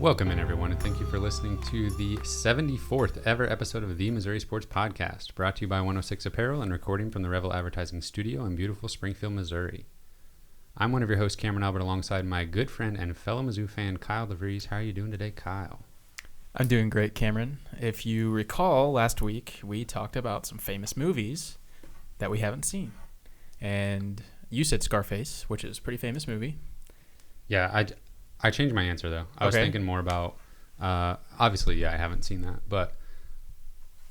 Welcome in, everyone, and thank you for listening to the 74th ever episode of the Missouri Sports Podcast, brought to you by 106 Apparel and recording from the Revel Advertising Studio in beautiful Springfield, Missouri. I'm one of your hosts, Cameron Albert, alongside my good friend and fellow Mizzou fan, Kyle DeVries. How are you doing today, Kyle? I'm doing great, Cameron. If you recall, last week we talked about some famous movies that we haven't seen. And you said Scarface, which is a pretty famous movie. Yeah, I changed my answer, though. I was thinking more about, obviously, yeah, I haven't seen that, but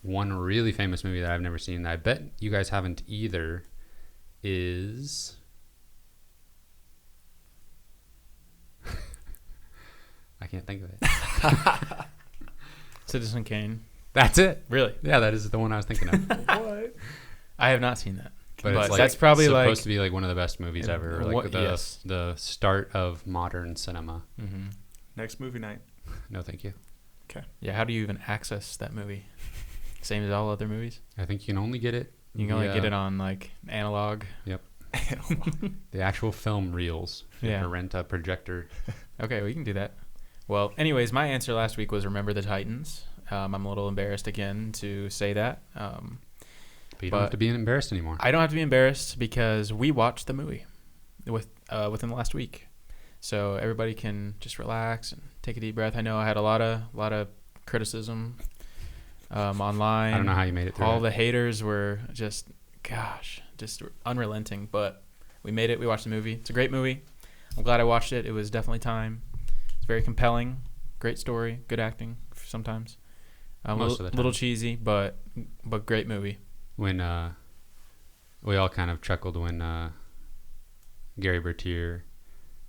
one really famous movie that I've never seen that I bet you guys haven't either is... I can't think of it. Citizen Kane. That's it. Really? Yeah, that is the one I was thinking of. What? I have not seen that. But it's like, that's probably supposed to be like one of the best movies ever. Like yes. the start of modern cinema. Mm-hmm. Next movie night. No, thank you. Okay. Yeah, how do you even access that movie? Same as all other movies? I think you can only get it. You can only get it on like analog. Yep. The actual film reels. You have to rent a projector. Okay, we can do that. Well, anyways, my answer last week was Remember the Titans. I'm a little embarrassed again to say that. But you don't have to be embarrassed anymore. I don't have to be embarrassed because we watched the movie within the last week. So everybody can just relax and take a deep breath. I know I had a lot of criticism online. I don't know how you made it through. All the haters were just unrelenting. But we made it. We watched the movie. It's a great movie. I'm glad I watched it. It was definitely time. It's very compelling. Great story. Good acting sometimes. Most of the time. Little cheesy, but great movie. When we all kind of chuckled when Gary Bertier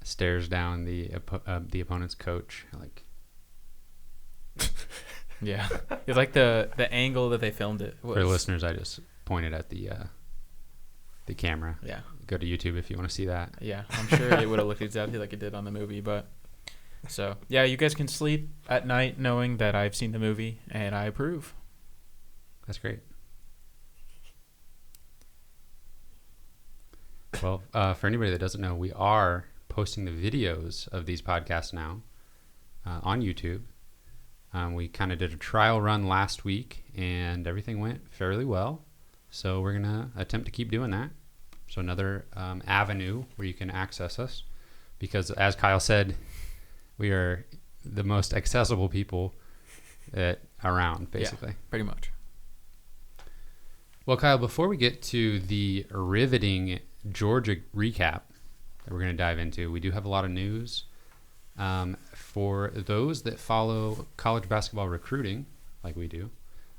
stares down the opponent's coach, like. Yeah, it's like the angle that they filmed it was. For listeners, I just pointed at the camera. Yeah. Go to YouTube if you want to see that. Yeah, I'm sure it would have looked exactly like it did on the movie, but. So, yeah, you guys can sleep at night knowing that I've seen the movie and I approve. That's great. Well, for anybody that doesn't know, we are posting the videos of these podcasts now on YouTube. We kind of did a trial run last week, and everything went fairly well. So we're going to attempt to keep doing that. So another avenue where you can access us. Because as Kyle said, we are the most accessible people around, basically. Yeah, pretty much. Well, Kyle, before we get to the riveting Georgia recap that we're going to dive into, we do have a lot of news. For those that follow college basketball recruiting, like we do,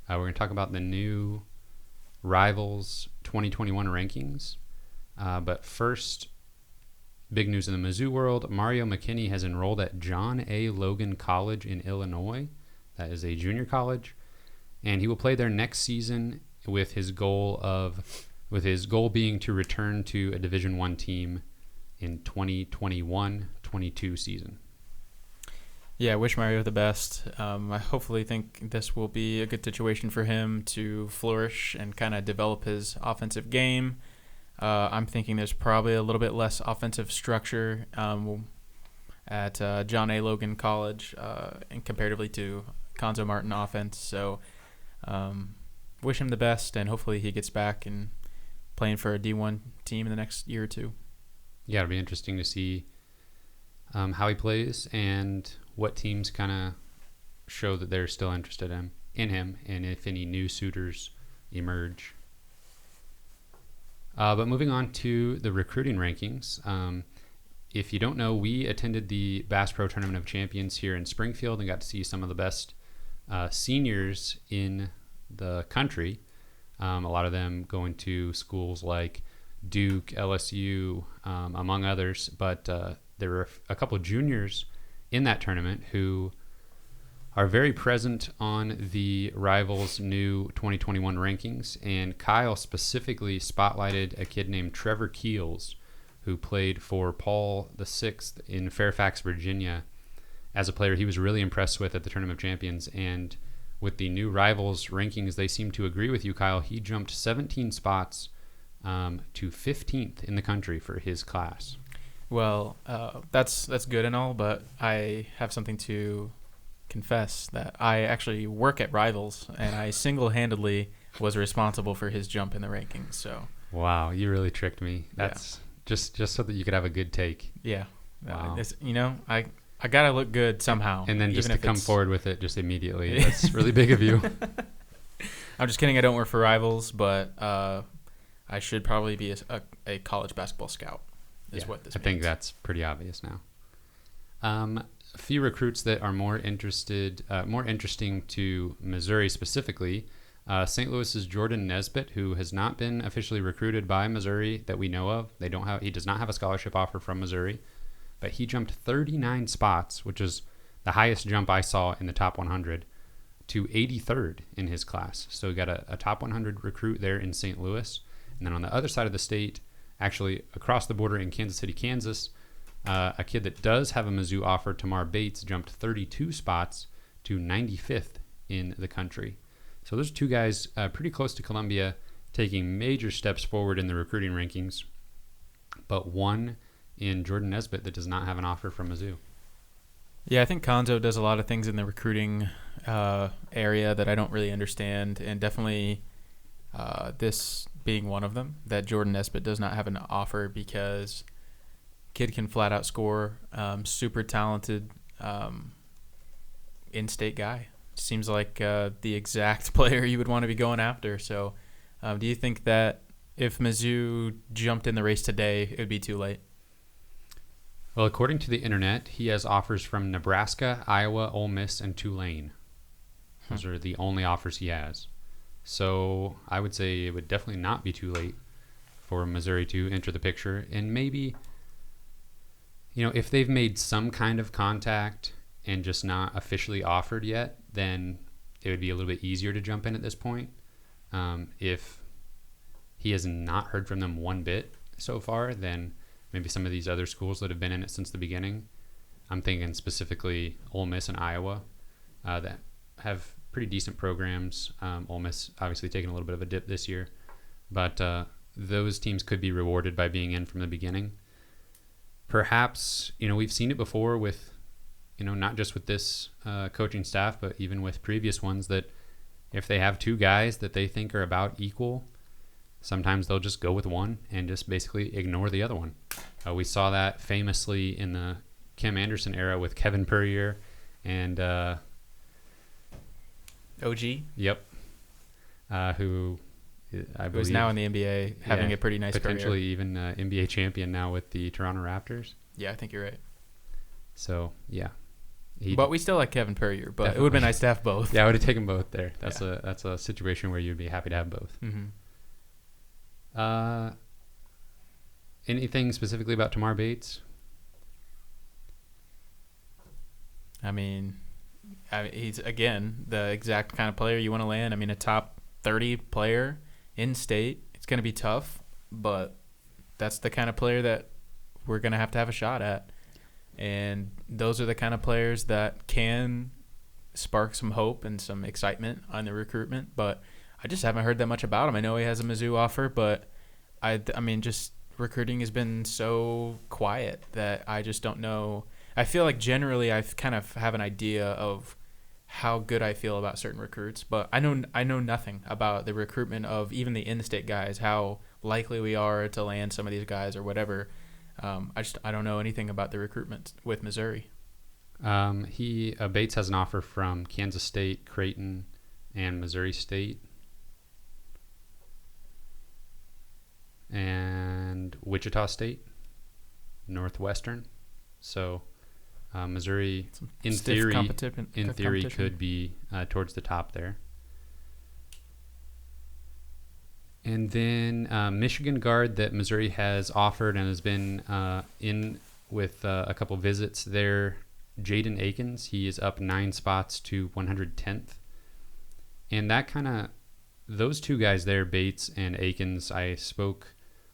we're going to talk about the new Rivals 2021 rankings. But first, big news in the Mizzou world, Mario McKinney has enrolled at John A. Logan College in Illinois. That is a junior college. And he will play there next season with his goal being to return to a Division I team in 2021-22 season. Yeah, I wish Mario the best. I hopefully think this will be a good situation for him to flourish and kind of develop his offensive game. I'm thinking there's probably a little bit less offensive structure at John A. Logan College and comparatively to Conzo Martin offense. So wish him the best, and hopefully he gets back and playing for a D1 team in the next year or two. Yeah, it'll be interesting to see how he plays and what teams kind of show that they're still interested in him, and if any new suitors emerge. But moving on to the recruiting rankings. If you don't know, we attended the Bass Pro Tournament of Champions here in Springfield and got to see some of the best seniors in the country. A lot of them going to schools like Duke, LSU, among others. But there were a couple of juniors in that tournament who are very present on the Rivals' new 2021 rankings. And Kyle specifically spotlighted a kid named Trevor Keels, who played for Paul VI in Fairfax, Virginia, as a player he was really impressed with at the Tournament of Champions. And with the new Rivals rankings, they seem to agree with you, Kyle. He jumped 17 spots to 15th in the country for his class. Well, that's good and all, but I have something to confess that I actually work at Rivals, and I single-handedly was responsible for his jump in the rankings. So Wow, you really tricked me. That's just so that you could have a good take. yeah, Wow. I gotta look good somehow. And then just even to if come it's- forward with it just immediately. That's really big of you. I'm just kidding. I don't work for Rivals, but I should probably be a college basketball scout. Is what this I means. think that's pretty obvious now. A few recruits that are more interesting to Missouri specifically. St. Louis's Jordan Nesbitt, who has not been officially recruited by Missouri that we know of. He does not have a scholarship offer from Missouri, but he jumped 39 spots, which is the highest jump I saw in the top 100, to 83rd in his class. So we got a top 100 recruit there in St. Louis. And then on the other side of the state, actually across the border in Kansas City, Kansas, a kid that does have a Mizzou offer, Tamar Bates, jumped 32 spots to 95th in the country. So those two guys pretty close to Columbia, taking major steps forward in the recruiting rankings, but one in Jordan Nesbitt that does not have an offer from Mizzou. Yeah, I think Konzo does a lot of things in the recruiting area that I don't really understand, and definitely this being one of them, that Jordan Nesbitt does not have an offer because kid can flat out score, super talented in-state guy. Seems like the exact player you would want to be going after. So do you think that if Mizzou jumped in the race today, it would be too late? Well, according to the internet, he has offers from Nebraska, Iowa, Ole Miss, and Tulane. Those are the only offers he has. So I would say it would definitely not be too late for Missouri to enter the picture. And maybe, if they've made some kind of contact and just not officially offered yet, then it would be a little bit easier to jump in at this point. If he has not heard from them one bit so far, then maybe some of these other schools that have been in it since the beginning, I'm thinking specifically Ole Miss and Iowa, that have pretty decent programs. Ole Miss obviously taking a little bit of a dip this year, but those teams could be rewarded by being in from the beginning. Perhaps, we've seen it before with, not just with this coaching staff, but even with previous ones, that if they have two guys that they think are about equal, sometimes they'll just go with one and just basically ignore the other one. We saw that famously in the Kim Anderson era with Kevin Puryear and OG? Yep. Who I believe is now in the NBA, having a pretty nice potentially career. even NBA champion now with the Toronto Raptors. Yeah, I think you're right. So, yeah. But we still like Kevin Puryear, but Definitely. it would have been nice to have both. Yeah, I would have taken both there. That's a situation where you'd be happy to have both. Mm-hmm. Anything specifically about Tamar Bates? I mean, he's, again, the exact kind of player you want to land. I mean, a top 30 player in state. It's going to be tough, but that's the kind of player that we're going to have a shot at. And those are the kind of players that can spark some hope and some excitement on the recruitment. But I just haven't heard that much about him. I know he has a Mizzou offer, but I mean, just recruiting has been so quiet that I just don't know. I feel like generally I kind of have an idea of how good I feel about certain recruits, but I know nothing about the recruitment of even the in-state guys, how likely we are to land some of these guys or whatever. I don't know anything about the recruitment with Missouri. Bates has an offer from Kansas State, Creighton, and Missouri State, and Wichita State, Northwestern. So Missouri, in theory, could be towards the top there. And then Michigan guard that Missouri has offered and has been in with a couple visits there, Jaden Akins. He is up 9 spots to 110th. And those two guys there, Bates and Akins, I spoke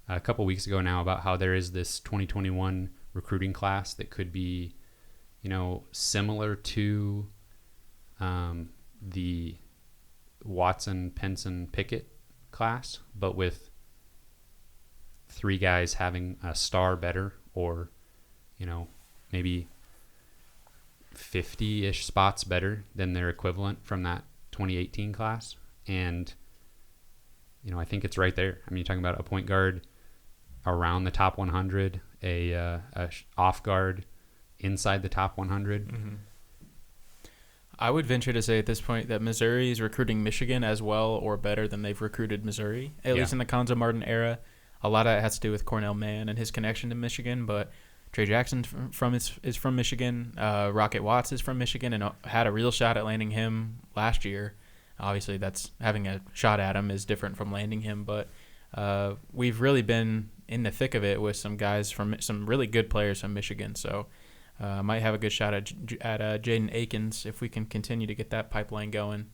a couple weeks ago now about how there is this 2021 recruiting class that could be, similar to the Watson, Penson, Pickett class, but with 3 guys having a star better, or maybe 50-ish spots better than their equivalent from that 2018 class. And, I think it's right there. I mean, you're talking about a point guard around the top 100, a off guard inside the top 100. Mm-hmm. I would venture to say at this point that Missouri is recruiting Michigan as well or better than they've recruited Missouri, at least in the Konzo Martin era. A lot of it has to do with Cornell Mann and his connection to Michigan, but Trey Jackson is from Michigan. Rocket Watts is from Michigan and had a real shot at landing him last year. Obviously, that's having a shot at him is different from landing him, but we've really been in the thick of it with some guys from some really good players from Michigan. So might have a good shot at Jaden Akins if we can continue to get that pipeline going.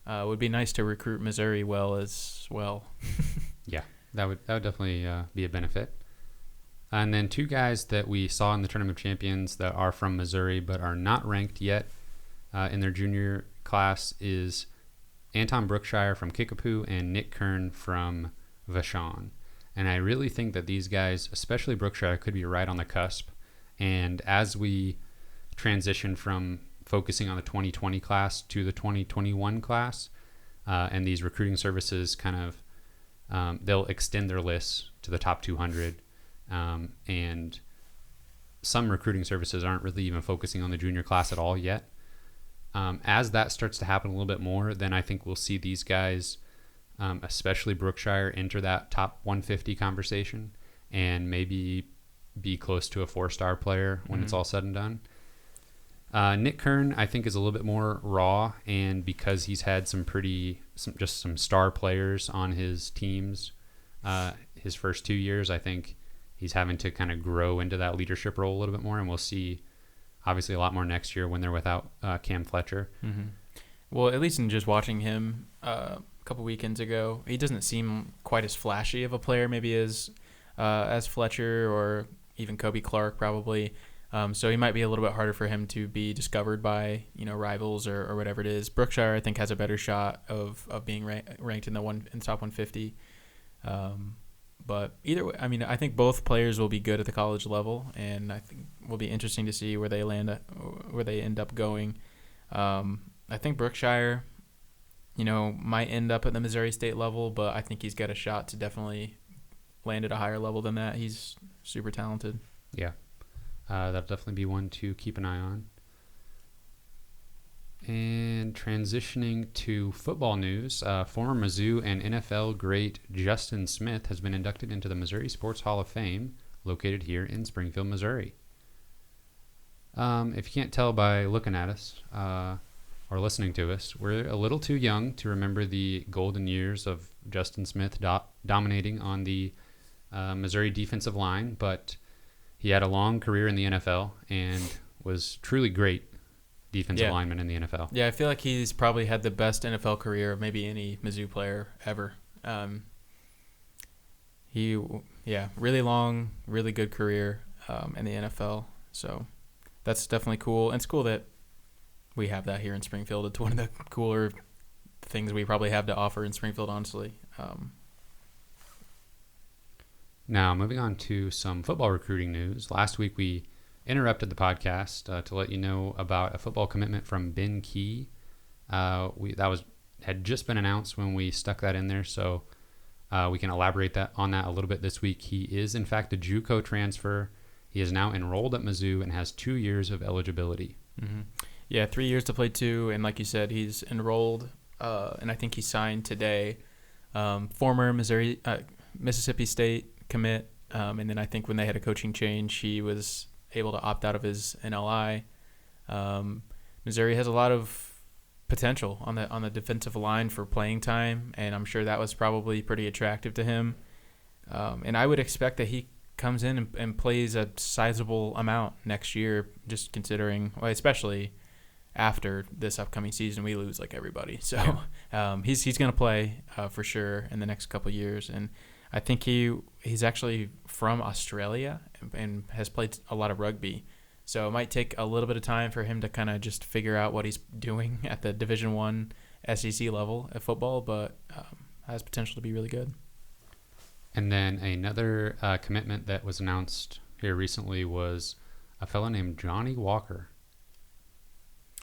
Would be nice to recruit Missouri well as well. Yeah, that would definitely be a benefit. And then two guys that we saw in the Tournament of Champions that are from Missouri but are not ranked yet in their junior class is Anton Brookshire from Kickapoo and Nick Kern from Vashon. And I really think that these guys, especially Brookshire, could be right on the cusp. And as we transition from focusing on the 2020 class to the 2021 class, and these recruiting services kind of, they'll extend their lists to the top 200. And some recruiting services aren't really even focusing on the junior class at all yet. As that starts to happen a little bit more, then I think we'll see these guys, especially Brookshire, enter that top 150 conversation and maybe be close to a 4-star player when it's all said and done. Nick Kern, I think, is a little bit more raw, and because he's had some star players on his teams his first 2 years, I think he's having to kind of grow into that leadership role a little bit more, and we'll see obviously a lot more next year when they're without Cam Fletcher. Mm-hmm. Well, at least in just watching him a couple weekends ago, he doesn't seem quite as flashy of a player maybe as Fletcher or even Kobe Clark probably. So he might be a little bit harder for him to be discovered by rivals or whatever it is. Brookshire, I think, has a better shot of being ranked in the top 150. But either way, I mean, I think both players will be good at the college level, and I think will be interesting to see where they end up going. I think Brookshire, might end up at the Missouri State level, but I think he's got a shot to definitely land at a higher level than that. He's super talented. Yeah, that'll definitely be one to keep an eye on. And transitioning to football news, former Mizzou and NFL great Justin Smith has been inducted into the Missouri Sports Hall of Fame, located here in Springfield, Missouri. If you can't tell by looking at us or listening to us, we're a little too young to remember the golden years of Justin Smith dominating on the Missouri defensive line, but he had a long career in the NFL and was truly great defensive lineman in the NFL. Yeah, I feel like he's probably had the best NFL career of maybe any Mizzou player ever. Really long, really good career in the NFL. So that's definitely cool. And it's cool that we have that here in Springfield. It's one of the cooler things we probably have to offer in Springfield, honestly. Now, moving on to some football recruiting news. Last week we interrupted the podcast to let you know about a football commitment from Ben Key. Had just been announced when we stuck that in there, so we can elaborate on that a little bit this week. He is, in fact, a JUCO transfer. He is now enrolled at Mizzou and has 2 years of eligibility. Mm-hmm. Yeah, 3 years to play 2, and like you said, he's enrolled, and I think he signed today. Former Mississippi State commit, and then I think when they had a coaching change, he was able to opt out of his NLI. Missouri has a lot of potential on the defensive line for playing time, and I'm sure that was probably pretty attractive to him. And I would expect that he comes in and plays a sizable amount next year, just considering, well, especially after this upcoming season, we lose like everybody. So he's going to play for sure in the next couple of years, and I think he's actually from Australia and has played a lot of rugby. So it might take a little bit of time for him to kind of just figure out what he's doing at the Division I SEC level of football, but has potential to be really good. And then another commitment that was announced here recently was a fellow named Johnny Walker.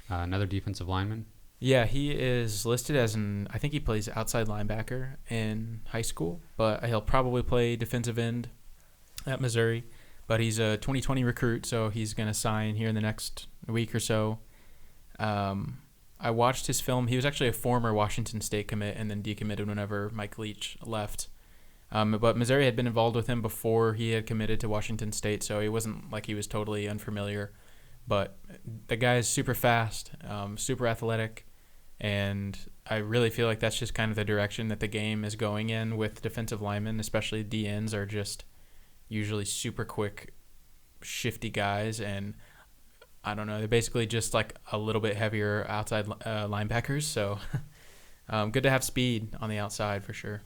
Another defensive lineman. Yeah, he is listed as I think he plays outside linebacker in high school, but he'll probably play defensive end at Missouri. But he's a 2020 recruit, so he's going to sign here in the next week or so. I watched his film. He was actually a former Washington State commit and then decommitted whenever Mike Leach left. But Missouri had been involved with him before he had committed to Washington State, so it wasn't like he was totally unfamiliar. But the guy is super fast, super athletic, and I really feel like that's just kind of the direction that the game is going in with defensive linemen, especially DNs are just usually super quick, shifty guys, and I don't know, they're basically just like a little bit heavier outside linebackers, so good to have speed on the outside for sure.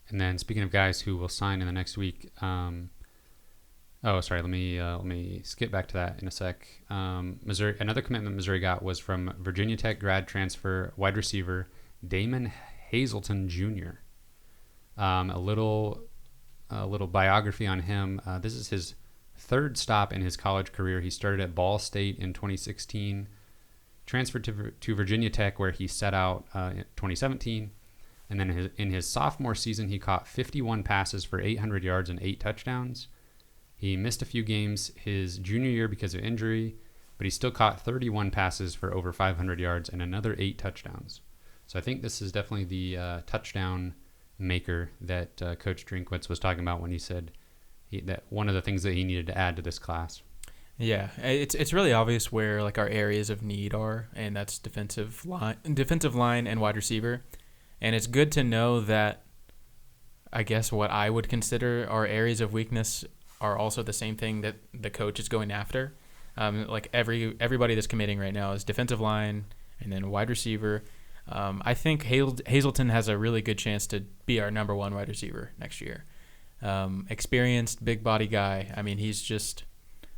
And then speaking of guys who will sign in the next week, let me skip back to that in a sec. Missouri, another commitment Missouri got was from Virginia Tech grad transfer wide receiver Damon Hazelton Jr. A little biography on him. This is his third stop in his college career. He started at Ball State in 2016, transferred to Virginia Tech where he set out in 2017. And then in his sophomore season, he caught 51 passes for 800 yards and 8 touchdowns. He missed a few games his junior year because of injury, but he still caught 31 passes for over 500 yards and another 8 touchdowns. So I think this is definitely the touchdown maker that Coach Drinkwitz was talking about when he said that one of the things that he needed to add to this class. Yeah, it's really obvious where like our areas of need are, and that's defensive line and wide receiver. And it's good to know that I guess what I would consider our areas of weakness are also the same thing that the coach is going after. Like everybody that's committing right now is defensive line and then wide receiver. I think Hazelton has a really good chance to be our number one wide receiver next year. Experienced, big body guy. I mean, he's just,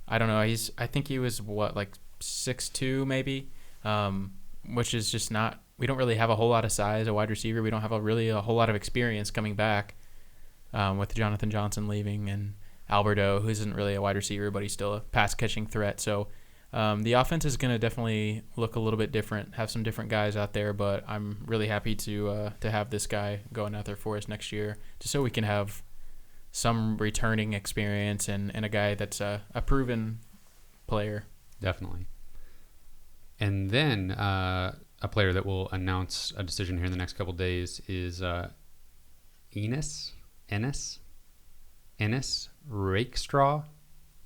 I don't know. I think he was like 6'2" maybe, which is just not. We don't really have a whole lot of size, a wide receiver. We don't have a whole lot of experience coming back with Jonathan Johnson leaving and Alberto, who isn't really a wide receiver, but he's still a pass-catching threat. So the offense is going to definitely look a little bit different, have some different guys out there, but I'm really happy to have this guy going out there for us next year just so we can have some returning experience and a guy that's a proven player. Definitely. And then a player that will announce a decision here in the next couple of days is Ennis Rakestraw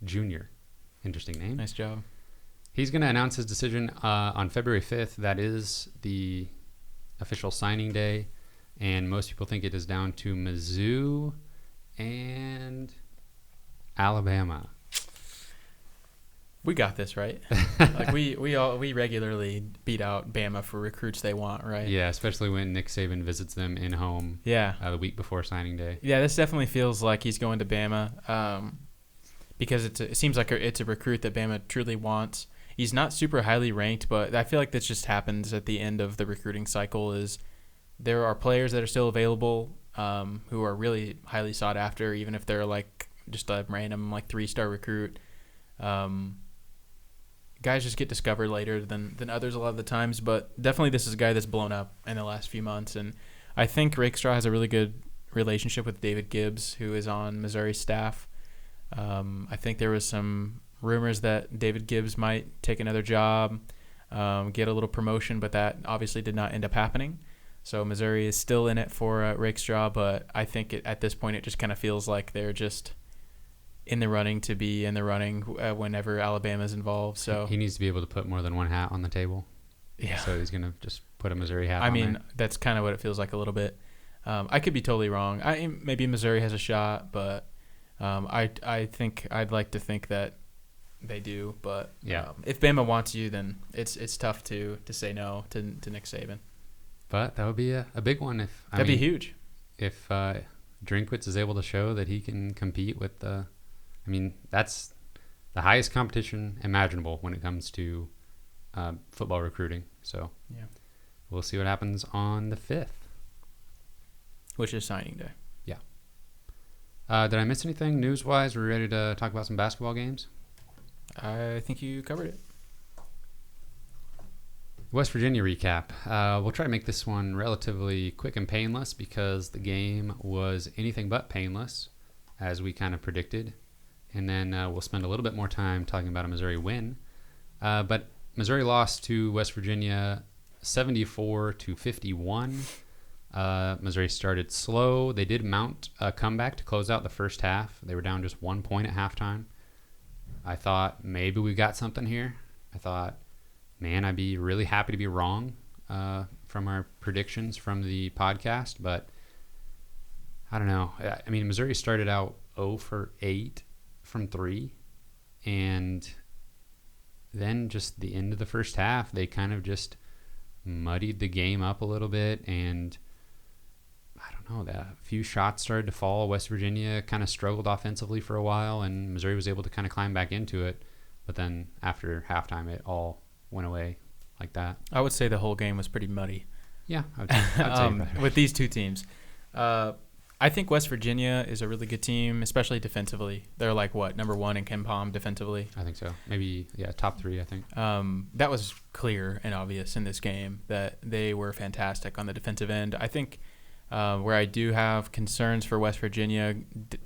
Jr. Interesting name. Nice job. He's going to announce his decision on February 5th. That is the official signing day, and most people think it is down to Mizzou and Alabama. We got this, right? Like we regularly beat out Bama for recruits they want, right? Yeah, especially when Nick Saban visits them in home. Yeah, the week before signing day. Yeah, this definitely feels like he's going to Bama, because it seems like it's a recruit that Bama truly wants. He's not super highly ranked, but I feel like this just happens at the end of the recruiting cycle. Is there are players that are still available who are really highly sought after, even if they're like just a random like 3-star recruit. Guys just get discovered later than others a lot of the times, but definitely this is a guy that's blown up in the last few months, and I think Rakestraw has a really good relationship with David Gibbs, who is on Missouri's staff. I think there was some rumors that David Gibbs might take another job, get a little promotion, but that obviously did not end up happening. So Missouri is still in it for Rakestraw, but I think at this point it just kind of feels like they're just in the running to be in the running whenever Alabama's involved. So he needs to be able to put more than one hat on the table. Yeah. So he's going to just put a Missouri hat on I mean, there. That's kind of what it feels like a little bit. I could be totally wrong. Maybe Missouri has a shot, but I think I'd like to think that they do. But yeah. If Bama wants you, then it's tough to say no to Nick Saban. But that would be a big one. That'd be huge. If Drinkwitz is able to show that he can compete with the... I mean, that's the highest competition imaginable when it comes to football recruiting. So yeah, we'll see what happens on the 5th. Which is signing day. Yeah. Did I miss anything news-wise? Are we ready to talk about some basketball games? I think you covered it. West Virginia recap. We'll try to make this one relatively quick and painless because the game was anything but painless, as we kind of predicted. And then we'll spend a little bit more time talking about a Missouri win. But Missouri lost to West Virginia 74-51. Missouri started slow. They did mount a comeback to close out the first half. They were down just 1 point at halftime. I thought maybe we got something here. I thought, man, I'd be really happy to be wrong from our predictions from the podcast. But I don't know. I mean, Missouri started out 0 for 8 from 3. And then just the end of the first half, they kind of just muddied the game up a little bit. And I don't know, a few shots started to fall. West Virginia kind of struggled offensively for a while, and Missouri was able to kind of climb back into it. But then after halftime, it all went away like that. I would say the whole game was pretty muddy. Yeah, I would say with these two teams. I think West Virginia is a really good team, especially defensively. They're like, number 1 in KenPom defensively? I think so. Maybe, top 3, I think. That was clear and obvious in this game that they were fantastic on the defensive end. I think where I do have concerns for West Virginia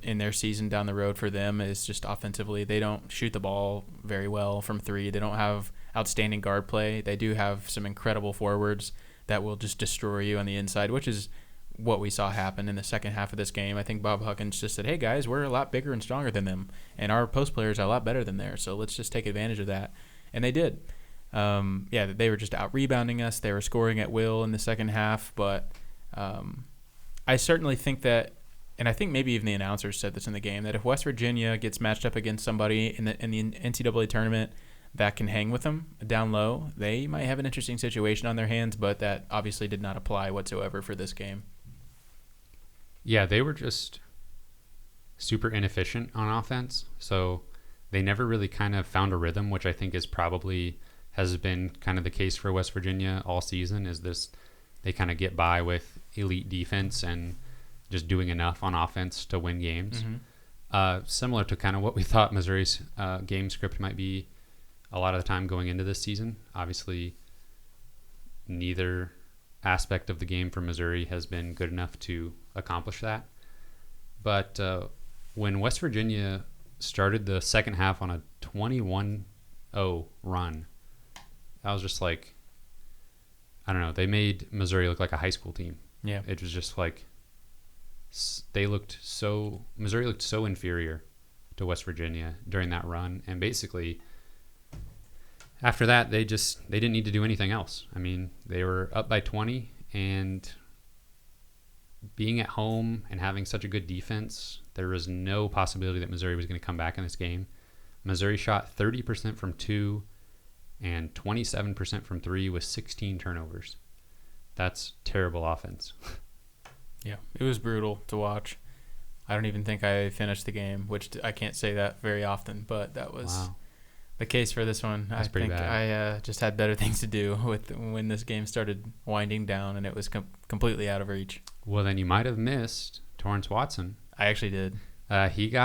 in their season down the road for them is just offensively. They don't shoot the ball very well from 3. They don't have outstanding guard play. They do have some incredible forwards that will just destroy you on the inside, which is what we saw happen in the second half of this game. I think Bob Huggins just said, hey, guys, we're a lot bigger and stronger than them, and our post players are a lot better than theirs, so let's just take advantage of that. And they did. They were just out-rebounding us. They were scoring at will in the second half, but I certainly think that, and I think maybe even the announcers said this in the game, that if West Virginia gets matched up against somebody in the NCAA tournament that can hang with them down low, they might have an interesting situation on their hands, but that obviously did not apply whatsoever for this game. Yeah, they were just super inefficient on offense, so they never really kind of found a rhythm, which I think has been kind of the case for West Virginia all season, is this, they kind of get by with elite defense and just doing enough on offense to win games. Mm-hmm. Similar to kind of what we thought Missouri's game script might be a lot of the time going into this season. Obviously, neither aspect of the game for Missouri has been good enough to accomplish that. But when West Virginia started the second half on a 21-0 run, I was just like, I don't know, they made Missouri look like a high school team. Yeah. It was just like Missouri looked so inferior to West Virginia during that run, and basically after that they didn't need to do anything else. I mean, they were up by 20, and being at home and having such a good defense, there was no possibility that Missouri was going to come back in this game. Missouri shot 30% from 2 and 27% from 3 with 16 turnovers. That's terrible offense. Yeah, it was brutal to watch. I don't even think I finished the game, which I can't say that very often, but that was the case for this one. That's pretty bad. I just had better things to do when this game started winding down, and it was completely out of reach. Well, then you might have missed Torrance Watson. I actually did. He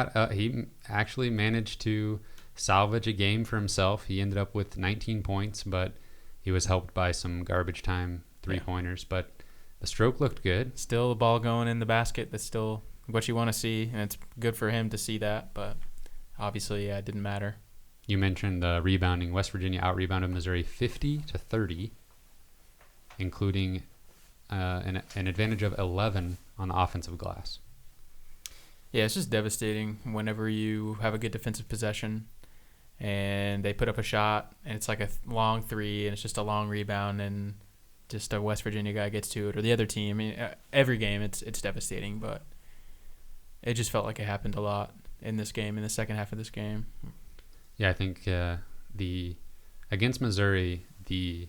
actually managed to salvage a game for himself. He ended up with 19 points, but he was helped by some garbage time three-pointers. But the stroke looked good. Still the ball going in the basket. That's still what you want to see, and it's good for him to see that. But obviously, it didn't matter. You mentioned rebounding. West Virginia out-rebounded Missouri 50-30, including an advantage of 11 on the offensive glass. Yeah, it's just devastating whenever you have a good defensive possession and they put up a shot and it's like a long three and it's just a long rebound and just a West Virginia guy gets to it, or the other team. I mean, every game it's devastating, but it just felt like it happened a lot in this game, in the second half of this game. Yeah, I think against Missouri, the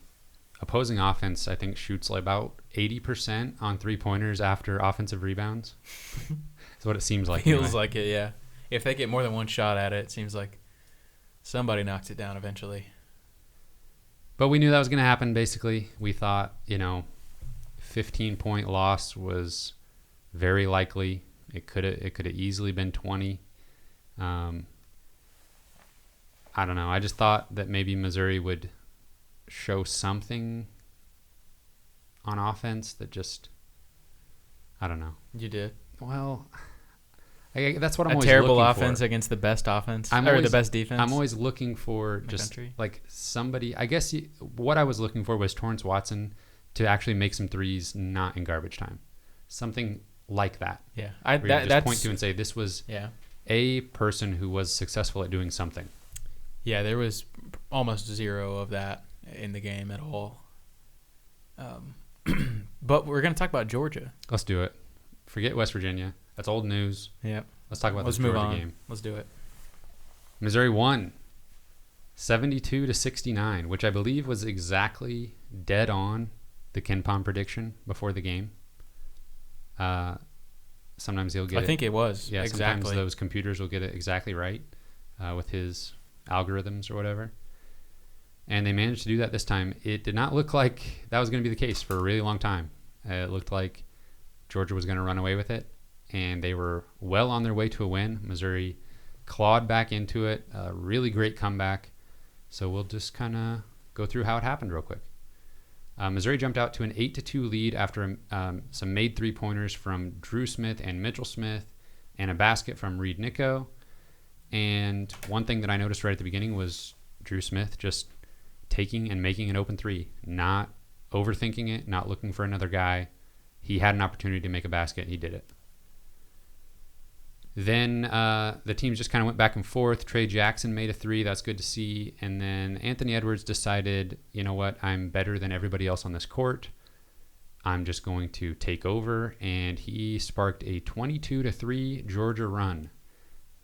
opposing offense, I think, shoots like about 80% on three-pointers after offensive rebounds. That's what it seems like. Feels like it, yeah. If they get more than one shot at it, it seems like somebody knocks it down eventually. But we knew that was going to happen, basically. We thought, 15-point loss was very likely. It could have easily been 20. I don't know. I just thought that maybe Missouri would show something on offense that just, I don't know. You did. Well, that's what I'm a always terrible looking offense for. against the best offense, Always, the best defense. I'm always looking for just like somebody. I guess what I was looking for was Torrance Watson to actually make some threes, not in garbage time, something like that. Yeah, that's point to and say this was yeah. a person who was successful at doing something. Yeah, there was almost zero of that in the game at all. But we're going to talk about Georgia. Let's do it. Forget West Virginia. That's old news. Yep. Let's talk about Let's this move Georgia on. game. Let's do it. Missouri won 72-69, which I believe was exactly dead on the KenPom prediction before the game. Sometimes he'll get I think it was. Yeah, exactly. Sometimes those computers will get it exactly right with his algorithms or whatever. And they managed to do that this time. It did not look like that was going to be the case for a really long time. It looked like Georgia was going to run away with it, and they were well on their way to a win. Missouri clawed back into it. A really great comeback. So we'll just kind of go through how it happened real quick. Missouri jumped out to an 8-2 lead after some made three-pointers from Drew Smith and Mitchell Smith and a basket from Reed Nico. And one thing that I noticed right at the beginning was Drew Smith just taking and making an open three, not overthinking it, not looking for another guy. He had an opportunity to make a basket, and he did it. Then the teams just kind of went back and forth. Trey Jackson made a three. That's good to see. And then Anthony Edwards decided, you know what, I'm better than everybody else on this court. I'm just going to take over. And he sparked a 22-3 Georgia run.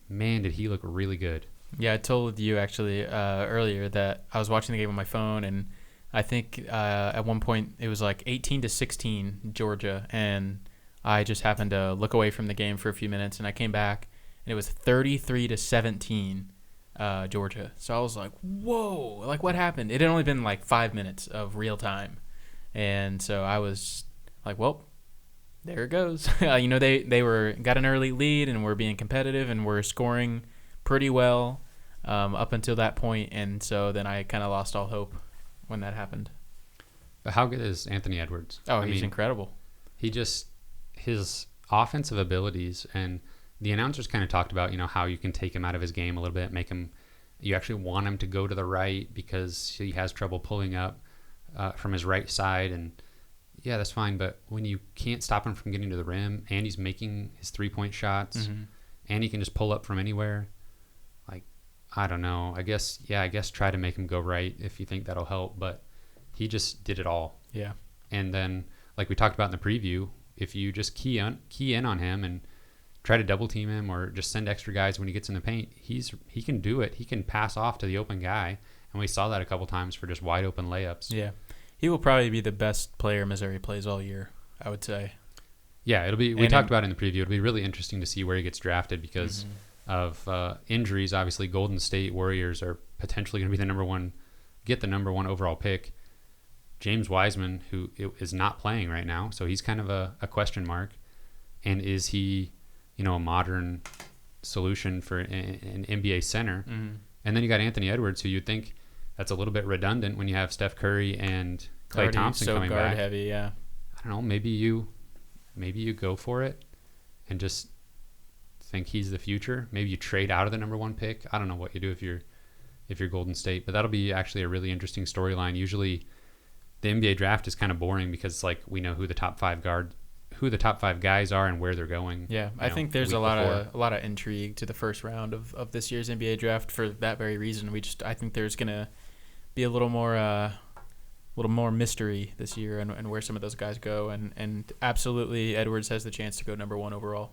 Man, did he look really good. Yeah, I told you actually earlier that I was watching the game on my phone, and I think at one point it was like 18-16 Georgia, and I just happened to look away from the game for a few minutes, and I came back, and it was 33-17 Georgia. So I was like, whoa, like what happened? It had only been like 5 minutes of real time, and so I was like, well, there it goes. They got an early lead and were being competitive and were scoring pretty well up until that point, and so then I kind of lost all hope when that happened. But how good is Anthony Edwards? Oh, he's incredible. His offensive abilities, and the announcers kind of talked about, how you can take him out of his game a little bit, you actually want him to go to the right because he has trouble pulling up from his right side, and yeah, that's fine. But when you can't stop him from getting to the rim, and he's making his 3-point shots, and he can just pull up from anywhere, I don't know. I guess try to make him go right if you think that'll help. But he just did it all. Yeah. And then, like we talked about in the preview, if you just key in on him and try to double team him or just send extra guys when he gets in the paint, he can do it. He can pass off to the open guy, and we saw that a couple times for just wide open layups. Yeah. He will probably be the best player Missouri plays all year, I would say. Yeah, it'll be. We talked about it in the preview. It'll be really interesting to see where he gets drafted because of injuries. Obviously, Golden State Warriors are potentially going to be the number one overall pick. James Wiseman, who is not playing right now, so he's kind of a question mark. And is he, a modern solution for an NBA center? And then you got Anthony Edwards, who you'd think that's a little bit redundant when you have Steph Curry and Klay Thompson coming back. So guard heavy, yeah. I don't know. Maybe you go for it and just think he's the future. Maybe you trade out of the number one pick. I don't know what you do if you're Golden State, but that'll be actually a really interesting storyline. Usually, the NBA draft is kind of boring because it's like we know who the top five guys are and where they're going. Yeah, I think there's a lot of intrigue to the first round of this year's NBA draft for that very reason. I think there's gonna be a little more mystery this year and where some of those guys go, and absolutely Edwards has the chance to go number one overall.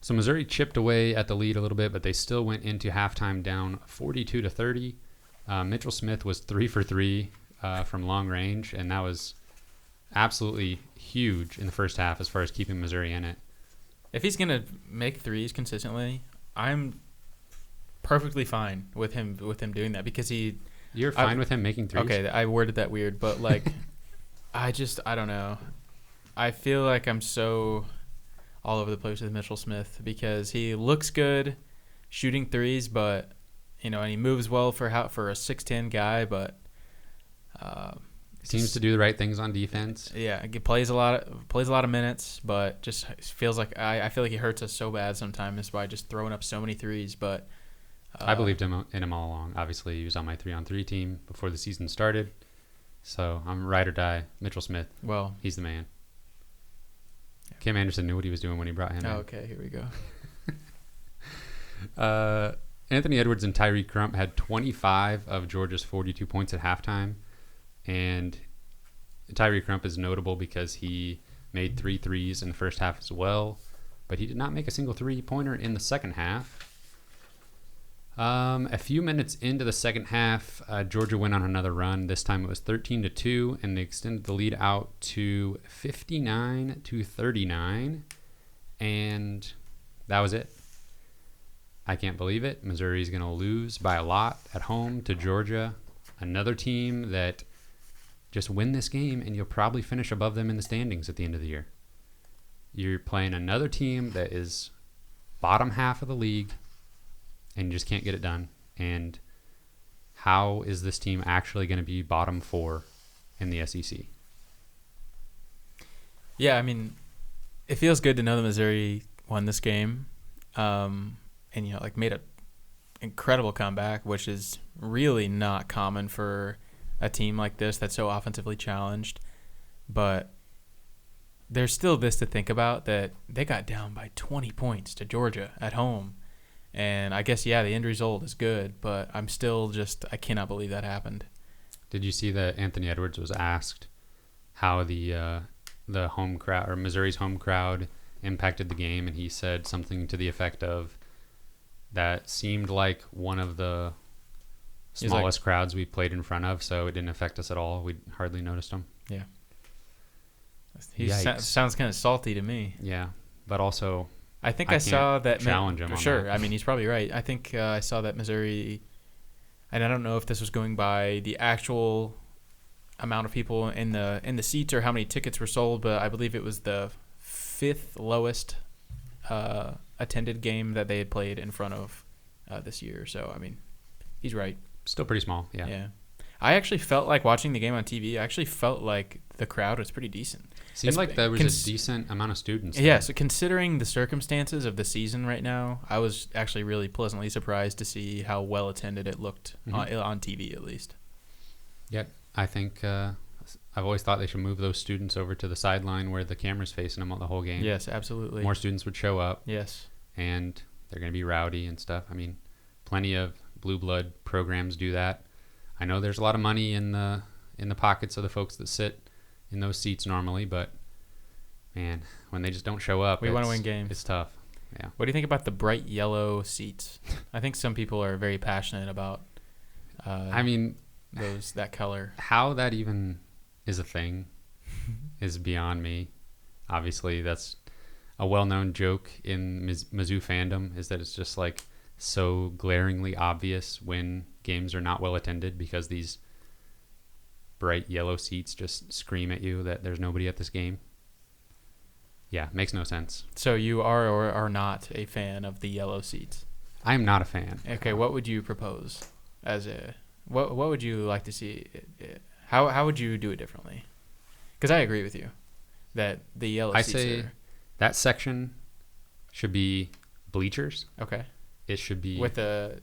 So Missouri chipped away at the lead a little bit, but they still went into halftime down 42-30. Mitchell Smith was 3 for 3 from long range, and that was absolutely huge in the first half as far as keeping Missouri in it. If he's going to make threes consistently, I'm perfectly fine with him doing that because You're fine with him making threes? Okay, I worded that weird, but I don't know. I feel like I'm so all over the place with Mitchell Smith because he looks good shooting threes, but and he moves well for a 6'10" guy, but seems to do the right things on defense. Yeah, he plays a lot of minutes, but just feels like I feel like he hurts us so bad sometimes by just throwing up so many threes. But I believed in him all along. Obviously, he was on my 3-on-3 team before the season started, so I'm ride or die. Mitchell Smith. Well, he's the man. Kim Anderson knew what he was doing when he brought him in. Okay, here we go. Anthony Edwards and Tyreek Crump had 25 of Georgia's 42 points at halftime. And Tyreek Crump is notable because he made 3 threes in the first half as well. But he did not make a single three-pointer in the second half. A few minutes into the second half, Georgia went on another run. This time it was 13-2, and they extended the lead out to 59-39. And that was it. I can't believe it. Missouri's going to lose by a lot at home to Georgia. Another team that just win this game and you'll probably finish above them in the standings at the end of the year. You're playing another team that is bottom half of the league and you just can't get it done. And how is this team actually going to be bottom 4 in the SEC? Yeah, I mean, it feels good to know that Missouri won this game. And made an incredible comeback, which is really not common for a team like this that's so offensively challenged. But there's still this to think about, that they got down by 20 points to Georgia at home. And I guess, the end result is good, but I'm still I cannot believe that happened. Did you see that Anthony Edwards was asked how the home crowd, or Missouri's home crowd, impacted the game, and he said something to the effect of, that seemed like one of the smallest crowds we played in front of, so it didn't affect us at all. We hardly noticed them. Yeah. He sounds kind of salty to me. Yeah, but also I think I saw that challenge him. For sure. I mean, he's probably right. I think I saw that Missouri, and I don't know if this was going by the actual amount of people in the seats or how many tickets were sold, but I believe it was the 5th lowest attended game that they had played in front of this year. So, I mean, he's right. Still pretty small, yeah. Yeah. I actually felt like watching the game on TV, I actually felt like the crowd was pretty decent. Seemed like there was a decent amount of students there. Yeah, so considering the circumstances of the season right now, I was actually really pleasantly surprised to see how well attended it looked on TV at least. Yeah, I think I've always thought they should move those students over to the sideline where the camera's facing them the whole game. Yes, absolutely. More students would show up. Yes. And they're going to be rowdy and stuff. I mean, plenty of blue blood programs do that. I know there's a lot of money in the pockets of the folks that sit in those seats normally, but man, when they just don't show up, we want to win games. It's tough. Yeah. What do you think about the bright yellow seats? I think some people are very passionate about that color. How that even is a thing is beyond me. Obviously, that's a well-known joke in Mizzou fandom, is that it's just like so glaringly obvious when games are not well attended because these bright yellow seats just scream at you that there's nobody at this game. Yeah, makes no sense. So you are or are not a fan of the yellow seats? I am not a fan. Okay, what would you propose what would you like to see? How would you do it differently? Because I agree with you that the yellow seats say that section should be bleachers. Okay. It should be with the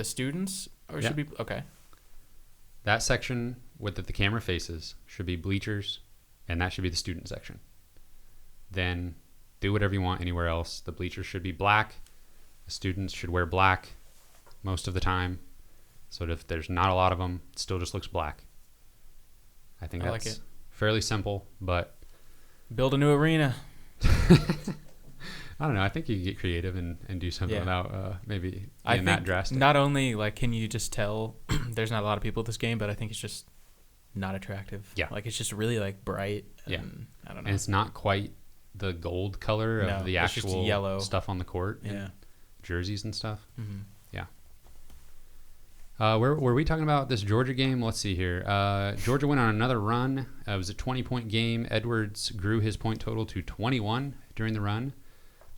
students, or should be okay. That section with the camera faces should be bleachers, and that should be the student section. Then do whatever you want anywhere else. The bleachers should be black. The students should wear black most of the time. So that if there's not a lot of them, it still just looks black. I think that's like it. Fairly simple, but build a new arena. I don't know. I think you can get creative and do something without maybe being that drastic. Not only can you just tell there's not a lot of people at this game, but I think it's just not attractive. Yeah. It's just really bright. And, yeah. I don't know. And it's not quite the gold color of the actual yellow stuff on the court. Yeah. Jerseys and stuff. Mm-hmm. Yeah. Were we talking about this Georgia game? Let's see here. Georgia went on another run. It was a 20-point game. Edwards grew his point total to 21 during the run.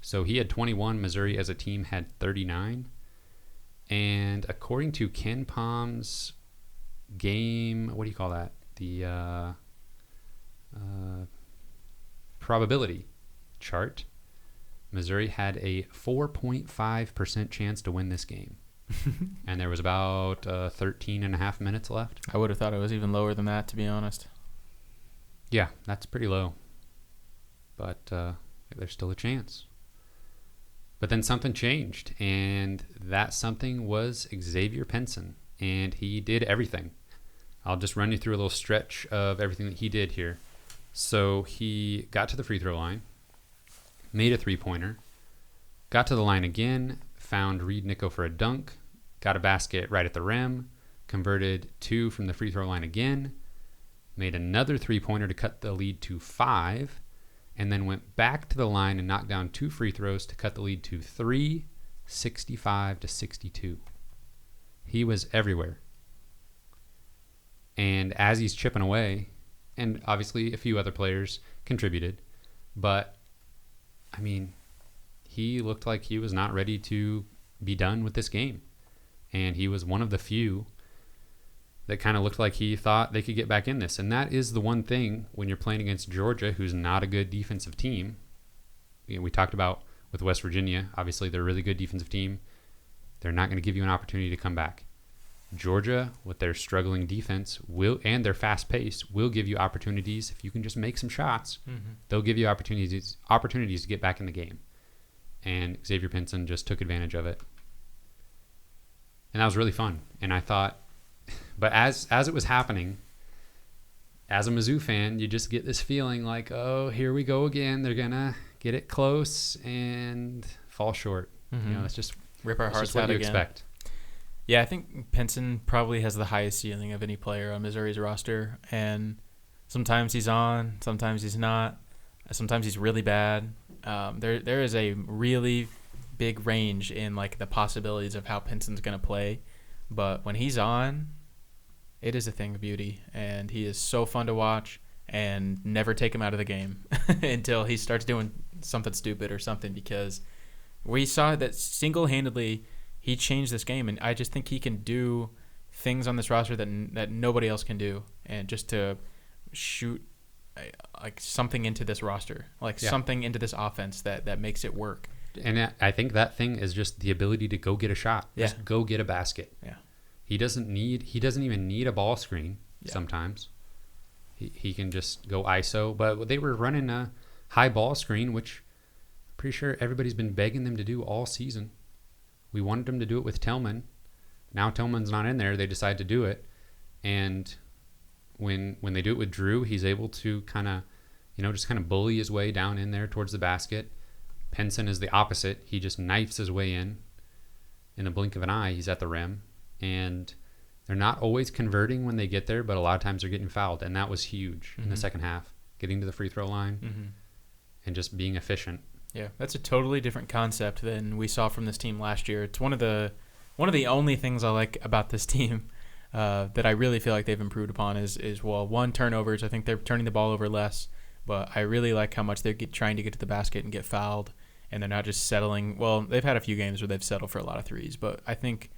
So he had 21. Missouri as a team had 39. And according to Ken Palm's game, what do you call that? The probability chart, Missouri had a 4.5% chance to win this game. And there was about 13 and a half minutes left. I would have thought it was even lower than that, to be honest. Yeah, that's pretty low. But there's still a chance. But then something changed, and that something was Xavier Pinson, and he did everything. I'll just run you through a little stretch of everything that he did here. So he got to the free throw line, made a three-pointer, got to the line again, found Reed Nico for a dunk, got a basket right at the rim, converted 2 from the free throw line again, made another three-pointer to cut the lead to 5, and then went back to the line and knocked down 2 free throws to cut the lead to 3, 65-62. He was everywhere. And as he's chipping away, and obviously a few other players contributed, but, I mean, he looked like he was not ready to be done with this game. And he was one of the few that kind of looked like he thought they could get back in this. And that is the one thing when you're playing against Georgia, who's not a good defensive team. You know, we talked about with West Virginia, obviously they're a really good defensive team. They're not going to give you an opportunity to come back. Georgia, with their struggling defense and their fast pace, will give you opportunities. If you can just make some shots, they'll give you opportunities to get back in the game. And Xavier Pinson just took advantage of it. And that was really fun. And I thought, but as it was happening, as a Mizzou fan, you just get this feeling like, oh, here we go again. They're going to get it close and fall short. You know, it's just rip our hearts out what you again. Expect. Yeah, I think Pinson probably has the highest ceiling of any player on Missouri's roster. And sometimes he's on, sometimes he's not. Sometimes he's really bad. There is a really big range in like the possibilities of how Pinson's going to play. But when he's on, it is a thing of beauty. And he is so fun to watch, and never take him out of the game until he starts doing something stupid or something, because we saw that single-handedly he changed this game. And I just think he can do things on this roster that nobody else can do. And just to shoot like something into this roster, something into this offense that makes it work. And I think that thing is just the ability to go get a shot. Just go get a basket. Yeah. He doesn't even need a ball screen sometimes. He can just go ISO. But they were running a high ball screen, which I'm pretty sure everybody's been begging them to do all season. We wanted them to do it with Tillman. Now Tillman's not in there. They decide to do it. And when they do it with Drew, he's able to kind of bully his way down in there towards the basket. Pinson is the opposite. He just knifes his way in. In the blink of an eye, he's at the rim. And they're not always converting when they get there, but a lot of times they're getting fouled. And that was huge in the second half, getting to the free throw line and just being efficient. Yeah, that's a totally different concept than we saw from this team last year. It's one of the only things I like about this team that I really feel like they've improved upon is one, turnovers. I think they're turning the ball over less, but I really like how much they're trying to get to the basket and get fouled, and they're not just settling. Well, they've had a few games where they've settled for a lot of threes, but I think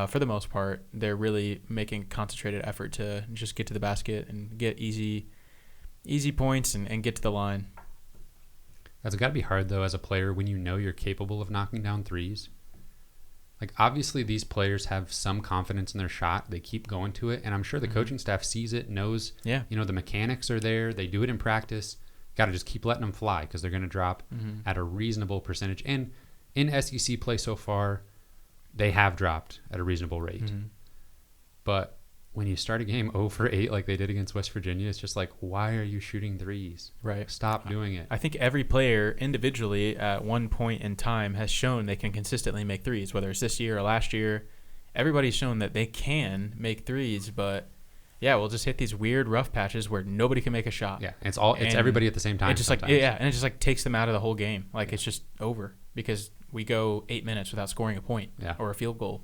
for the most part, they're really making concentrated effort to just get to the basket and get easy points and get to the line. That's got to be hard, though, as a player when you know you're capable of knocking down threes. Like, obviously, these players have some confidence in their shot. They keep going to it, and I'm sure the coaching staff sees it, knows, the mechanics are there. They do it in practice. Got to just keep letting them fly because they're going to drop at a reasonable percentage. And in SEC play so far, they have dropped at a reasonable rate. But when you start a game 0 for 8 like they did against West Virginia, it's just like, why are you shooting threes? Right. Stop doing it. I think every player individually at one point in time has shown they can consistently make threes, whether it's this year or last year. Everybody's shown that they can make threes, but we'll just hit these weird rough patches where nobody can make a shot. Yeah, it's everybody at the same time. It just and it just takes them out of the whole game. It's just over because we go 8 minutes without scoring a point or a field goal.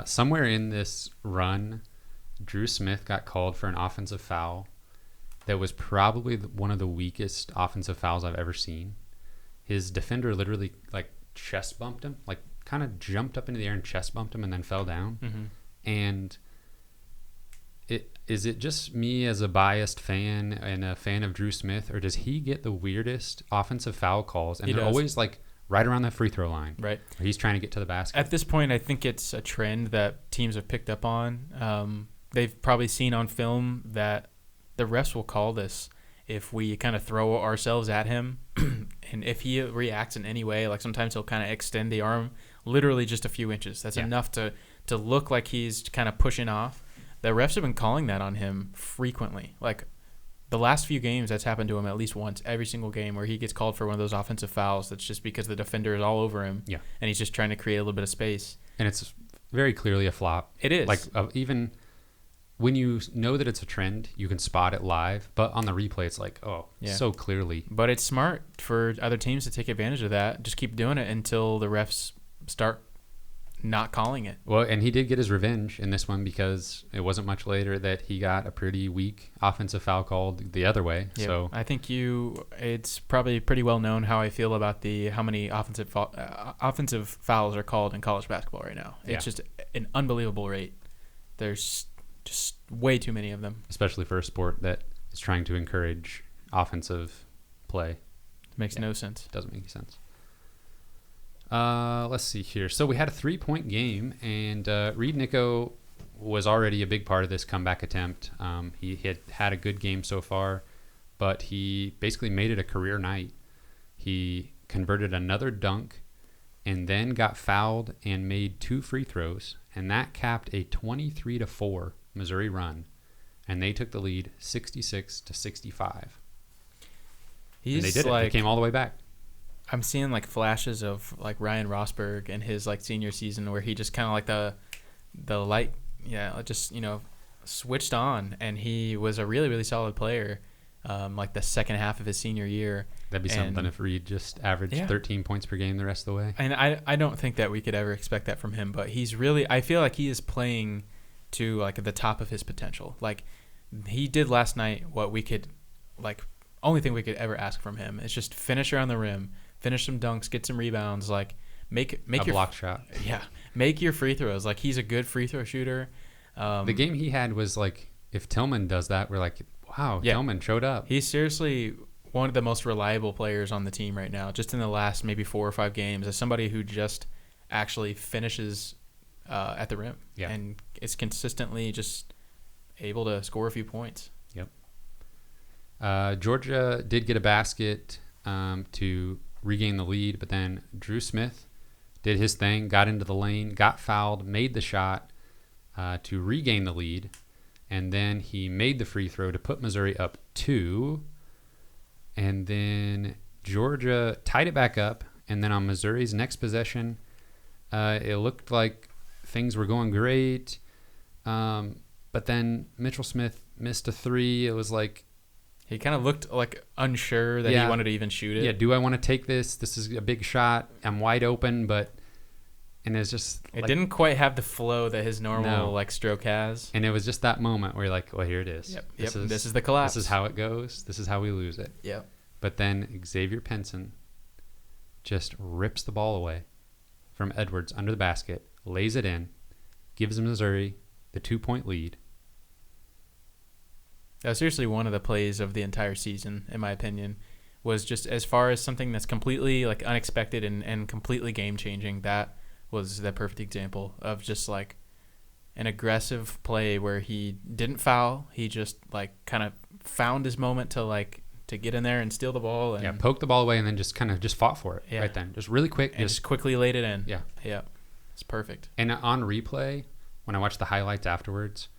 Somewhere in this run, Drew Smith got called for an offensive foul that was probably one of the weakest offensive fouls I've ever seen. His defender literally chest bumped him, kind of jumped up into the air and chest bumped him and then fell down. Mm-hmm. And is it just me as a biased fan and a fan of Drew Smith, or does he get the weirdest offensive foul calls? And they're always like right around the free throw line. Right. Or he's trying to get to the basket. At this point, I think it's a trend that teams have picked up on. They've probably seen on film that the refs will call this if we kind of throw ourselves at him. And if he reacts in any way, like sometimes he'll kind of extend the arm literally just a few inches. That's enough to look like he's kind of pushing off. The refs have been calling that on him frequently. Like the last few games, that's happened to him at least once, every single game where he gets called for one of those offensive fouls. That's just because the defender is all over him. Yeah. And he's just trying to create a little bit of space. And it's very clearly a flop. It is. Like even when you know that it's a trend, you can spot it live. But on the replay, it's like, so clearly. But it's smart for other teams to take advantage of that. Just keep doing it until the refs start not calling it. Well, and he did get his revenge in this one because it wasn't much later that he got a pretty weak offensive foul called the other way. Yep. So I think it's probably pretty well known how I feel about how many offensive fouls are called in college basketball right now. It's just an unbelievable rate. There's just way too many of them, especially for a sport that is trying to encourage offensive play. Makes no sense. Doesn't make any sense. Let's see here. So we had a 3-point game, and Reed Nico was already a big part of this comeback attempt. He had a good game so far, but he basically made it a career night. He converted another dunk and then got fouled and made 2 free throws, and that capped a 23-4 Missouri run, and they took the lead 66-65. And they did it. They came all the way back. I'm seeing like flashes of like Ryan Rosberg and his like senior season where he just kind of like the light, just switched on, and he was a really, really solid player. Like the second half of his senior year. That'd be something if Reed just averaged 13 points per game the rest of the way. And I don't think that we could ever expect that from him, but I feel like he is playing to like the top of his potential. Like he did last night what we could, like only thing we could ever ask from him is just finish around the rim, finish some dunks, get some rebounds, like make your block shot. Yeah, make your free throws. Like he's a good free throw shooter. The game he had was like, if Tillman does that, we're like, wow, Tillman showed up. He's seriously one of the most reliable players on the team right now, just in the last maybe 4 or 5 games, as somebody who just actually finishes at the rim and is consistently just able to score a few points. Yep. Georgia did get a basket to regain the lead, but then Drew Smith did his thing, got into the lane, got fouled, made the shot to regain the lead, and then he made the free throw to put Missouri up 2, and then Georgia tied it back up, and then on Missouri's next possession, it looked like things were going great, but then Mitchell Smith missed a 3. It was like he kind of looked like unsure that he wanted to even shoot it. Yeah, do I want to take this? This is a big shot. I'm wide open, and it's just it didn't quite have the flow that his normal stroke has. And it was just that moment where you're like, well, here it is. Yep. This is the collapse. This is how it goes. This is how we lose it. Yep. But then Xavier Penson just rips the ball away from Edwards under the basket, lays it in, gives Missouri the 2-point lead. That was seriously one of the plays of the entire season, in my opinion, was just as far as something that's completely like unexpected and completely game-changing. That was the perfect example of just like an aggressive play where he didn't foul. He just like kind of found his moment to get in there and steal the ball. And poked the ball away and then just kind of fought for it right then. Just really quick. And just quickly laid it in. Yeah. Yeah. It's perfect. And on replay, when I watched the highlights afterwards,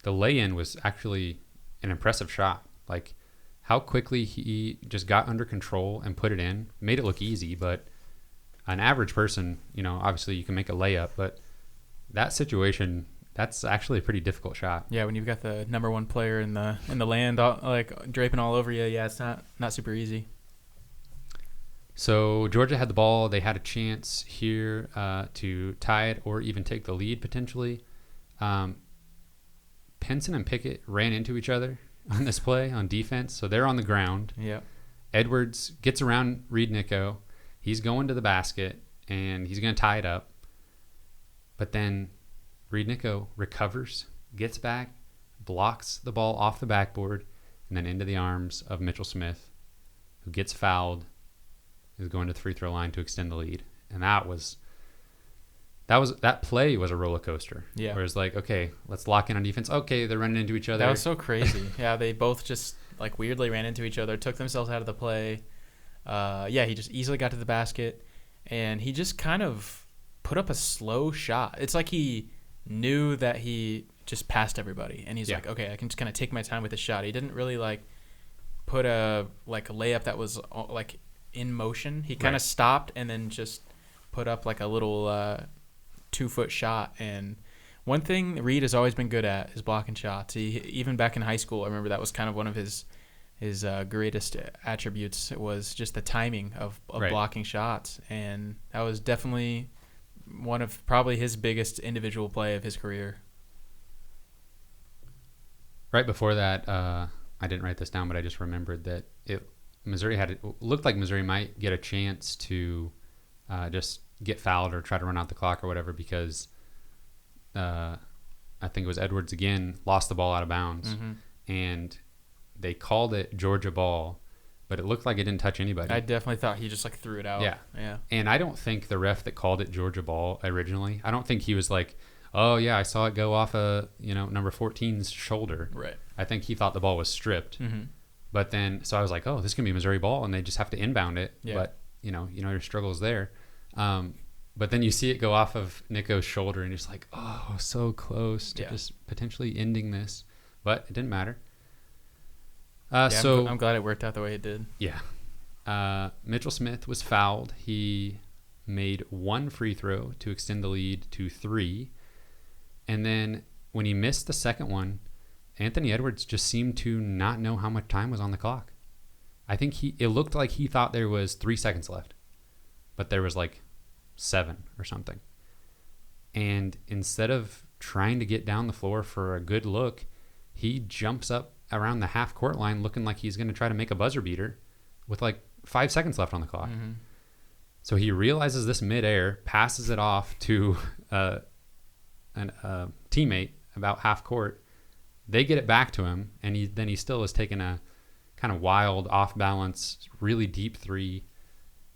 the lay-in was actually an impressive shot. Like how quickly he just got under control and put it in, made it look easy, but an average person, obviously you can make a layup, but that situation, that's actually a pretty difficult shot. Yeah, when you've got the number 1 player in the land like draping all over you, it's not super easy. So Georgia had the ball. They had a chance here to tie it or even take the lead potentially. Penson and Pickett ran into each other on this play on defense, so they're on the ground. Yeah. Edwards gets around Reed Nico. He's going to the basket, and he's going to tie it up. But then Reed Nico recovers, gets back, blocks the ball off the backboard, and then into the arms of Mitchell Smith, who gets fouled, is going to the free throw line to extend the lead. And that play was a roller coaster. Yeah. Where it's like, okay, let's lock in on defense. Okay, they're running into each other. That was so crazy. Yeah, they both just like weirdly ran into each other, took themselves out of the play. He just easily got to the basket, and he just kind of put up a slow shot. It's like he knew that he just passed everybody, and he's like, okay, I can just kind of take my time with the shot. He didn't really like put a layup that was like in motion. He kind of stopped and then just put up like a little 2-foot shot. And one thing Reed has always been good at is blocking shots. He even back in high school, I remember that was kind of one of his greatest attributes. It was just the timing of blocking shots, and that was definitely one of probably his biggest individual play of his career. Right before that, I didn't write this down, but I just remembered that Missouri looked like Missouri might get a chance to just get fouled or try to run out the clock or whatever, because I think it was Edwards again lost the ball out of bounds, and they called it Georgia ball, but it looked like it didn't touch anybody. I definitely thought he just like threw it out. Yeah. And I don't think the ref that called it Georgia ball originally, I don't think he was like, oh yeah, I saw it go off number 14's shoulder. Right. I think he thought the ball was stripped. But then, so I was like, oh, this can be Missouri ball, and they just have to inbound it. Yeah. But your struggle's there. But then you see it go off of Nico's shoulder, and you're just like, oh, so close to just potentially ending this. But it didn't matter. I'm glad it worked out the way it did. Yeah. Mitchell Smith was fouled. He made one free throw to extend the lead to 3. And then when he missed the second one, Anthony Edwards just seemed to not know how much time was on the clock. I think it looked like he thought there was 3 seconds left, but there was like 7 or something. And instead of trying to get down the floor for a good look, he jumps up around the half court line looking like he's going to try to make a buzzer beater with like 5 seconds left on the clock. So he realizes this midair, passes it off to a teammate about half court. They get it back to him, and he still is taking a kind of wild, off balance, really deep 3,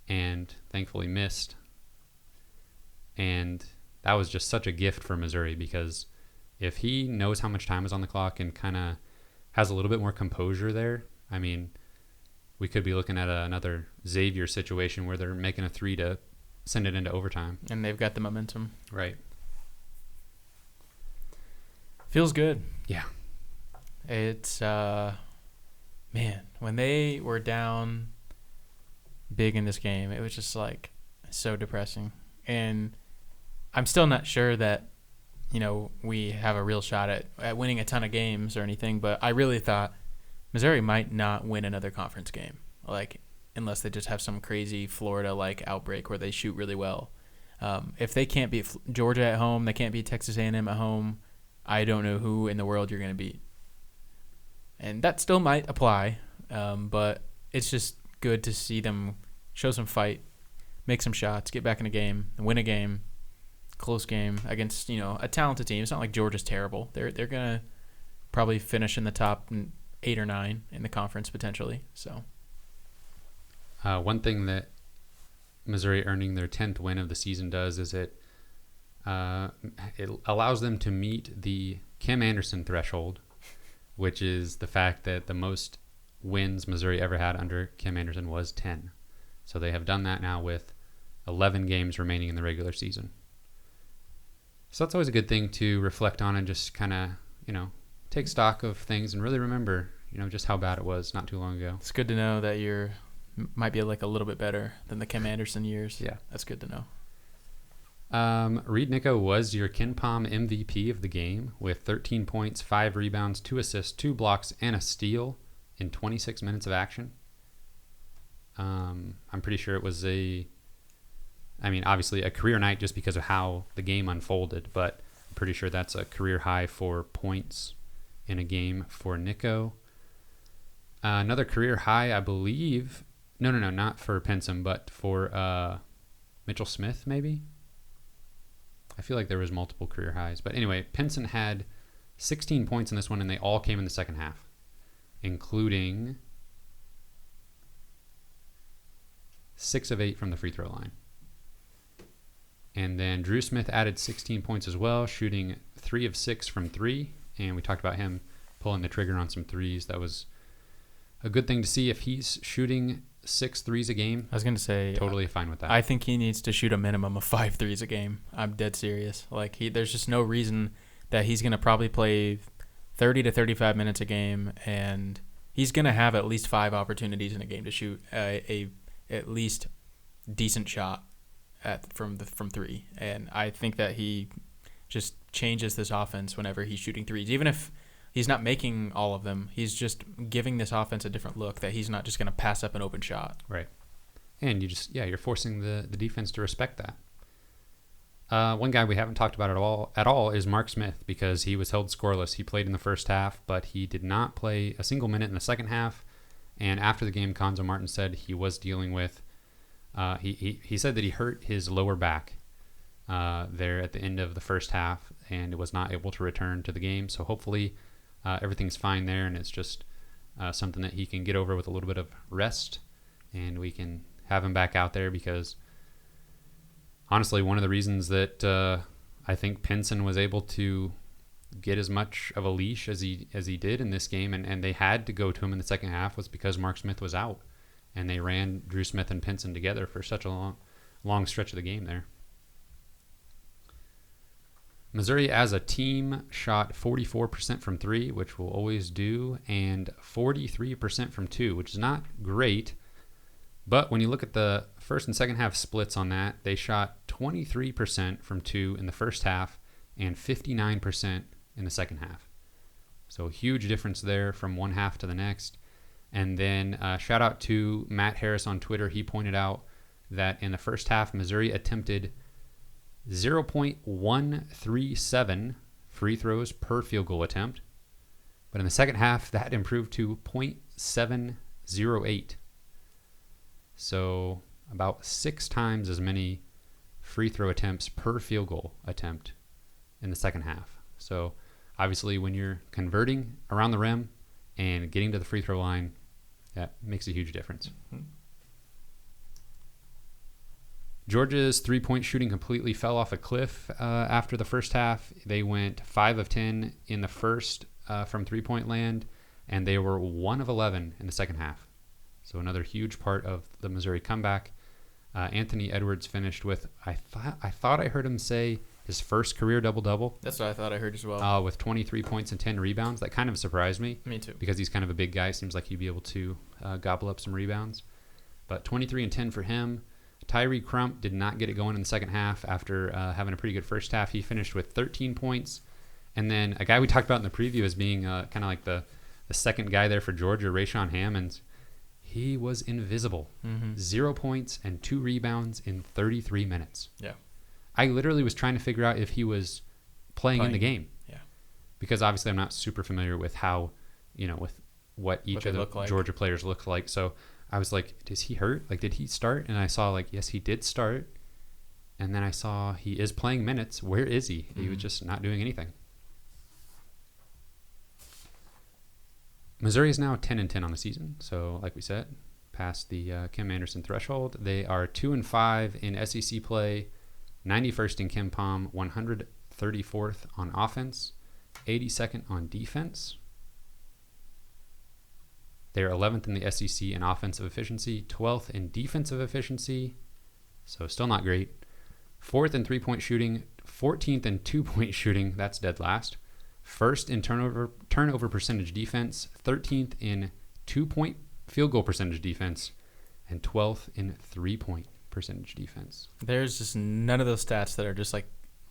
and thankfully missed. And that was just such a gift for Missouri, because if he knows how much time is on the clock and kind of has a little bit more composure there, I mean, we could be looking at another Xavier situation where they're making a 3 to send it into overtime. And they've got the momentum. Right. Feels good. Yeah. It's, man, when they were down big in this game, it was just like so depressing. And I'm still not sure that, we have a real shot at winning a ton of games or anything, but I really thought Missouri might not win another conference game, like unless they just have some crazy Florida-like outbreak where they shoot really well. If they can't beat Georgia at home, they can't beat Texas A&M at home, I don't know who in the world you're going to beat. And that still might apply, but it's just good to see them show some fight, make some shots, get back in a game, and win a game, close game against a talented team. It's not like Georgia's terrible. They're going to probably finish in the top 8 or 9 in the conference potentially. So one thing that Missouri earning their 10th win of the season does is it allows them to meet the Kim Anderson threshold, which is the fact that the most wins Missouri ever had under Kim Anderson was 10. So they have done that now with 11 games remaining in the regular season. So that's always a good thing to reflect on and just kind of, take stock of things and really remember, just how bad it was not too long ago. It's good to know that you're might be like a little bit better than the Kim Anderson years. Yeah. That's good to know. Reed Nico was your KenPom MVP of the game with 13 points, 5 rebounds, 2 assists, 2 blocks, and a steal in 26 minutes of action. I'm pretty sure it was obviously a career night just because of how the game unfolded, but I'm pretty sure that's a career high for points in a game for Nico. Another career high, I believe. No, not for Pensum, but for Mitchell Smith, maybe? I feel like there was multiple career highs. But anyway, Pinson had 16 points in this one, and they all came in the second half, including 6 of 8 from the free throw line. And then Drew Smith added 16 points as well, shooting 3 of 6 from 3. And we talked about him pulling the trigger on some threes. That was a good thing to see. If he's shooting 6 threes a game, I was going to say, totally fine with that. I think he needs to shoot a minimum of 5 threes a game. I'm dead serious. Like, there's just no reason that he's going to probably play 30 to 35 minutes a game, and he's going to have at least 5 opportunities in a game to shoot a at least decent shot from 3. And I think that he just changes this offense whenever he's shooting threes. Even if he's not making all of them, he's just giving this offense a different look, that he's not just going to pass up an open shot. Right. And you're forcing the defense to respect that. One guy we haven't talked about at all is Mark Smith, because he was held scoreless. He played in the first half, but he did not play a single minute in the second half. And after the game, Konzo Martin said he was dealing with, he said that he hurt his lower back there at the end of the first half and was not able to return to the game. So hopefully everything's fine there, and it's just something that he can get over with a little bit of rest, and we can have him back out there, because honestly, one of the reasons that I think Pinson was able to get as much of a leash as he did in this game, and they had to go to him in the second half, was because Mark Smith was out, and they ran Drew Smith and Pinson together for such a long stretch of the game there. Missouri as a team shot 44% from 3, which we'll always do, and 43% from 2, which is not great. But when you look at the first and second half splits on that, they shot 23% from 2 in the first half and 59% in the second half. So huge difference there from one half to the next. And then shout out to Matt Harris on Twitter. He pointed out that in the first half, Missouri attempted 0.137 free throws per field goal attempt. But in the second half, that improved to 0.708. So about 6 times as many free throw attempts per field goal attempt in the second half. So obviously when you're converting around the rim and getting to the free throw line, that makes a huge difference. Mm-hmm. Georgia's three-point shooting completely fell off a cliff after the first half. They went 5 of 10 in the first from three-point land, and they were 1 of 11 in the second half. So another huge part of the Missouri comeback. Anthony Edwards finished with, I thought I heard him say his first career double-double. That's what I thought I heard as well. With 23 points and 10 rebounds. That kind of surprised me. Me too. Because he's kind of a big guy. Seems like he'd be able to gobble up some rebounds. But 23 and 10 for him. Tyree Crump did not get it going in the second half after having a pretty good first half. He finished with 13 points. And then a guy we talked about in the preview as being kind of like the second guy there for Georgia, Rayshawn Hammonds. He was invisible. 0 points and 2 rebounds in 33 minutes. Yeah. I literally was trying to figure out if he was playing in the game. Yeah. Because obviously I'm not super familiar with how, with what each of the Georgia players look like. So I was like, is he hurt? Like, did he start? And I saw, like, yes, he did start. And then I saw he is playing minutes. Where is he? He was just not doing anything. Missouri is now 10 and 10 on the season. So, like we said, past the Kim Anderson threshold. They are 2-5 in SEC play, 91st in Kim Pom, 134th on offense, 82nd on defense. They are 11th in the SEC in offensive efficiency, 12th in defensive efficiency, so still not great. 4th in three-point shooting, 14th in two-point shooting, that's dead last. 1st in turnover percentage defense, 13th in two-point field goal percentage defense, and 12th in three-point percentage defense. There's just none of those stats that are just like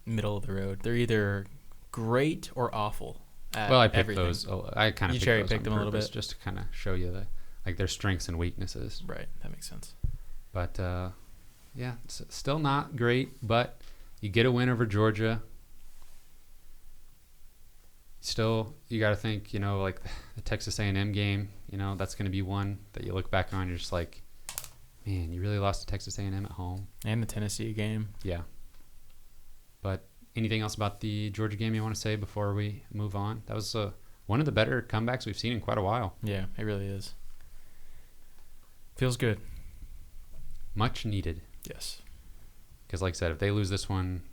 middle of the road. They're either great or awful. Well, I picked everything. those. I kind of cherry picked them a little bit just to kind of show you their strengths and weaknesses. Right, that makes sense. But yeah, it's still not great. But you get a win over Georgia. Still, you got to think, like the Texas A&M game. That's going to be one that you look back on. You're just like, Man, you really lost to Texas A&M at home. And the Tennessee game. Yeah. But anything else about the Georgia game you want to say before we move on? That was one of the better comebacks we've seen in quite a while. Yeah, it really is. Feels good. Much needed. Yes. Because like I said, if they lose this one,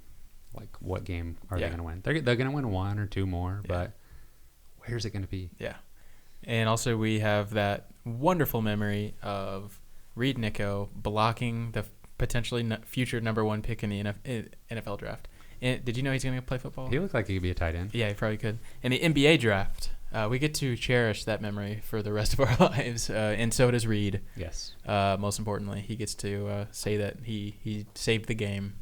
like what game are they going to win? They're going to win one or two more, but where's it going to be? Yeah. And also we have that wonderful memory of Reed Nico blocking the potentially future number 1 pick in the NFL draft. And did you know he's going to play football? He looked like he could be a tight end. Yeah, he probably could. In the NBA draft, we get to cherish that memory for the rest of our lives, and so does Reed. Yes. Most importantly, he gets to say that he saved the game.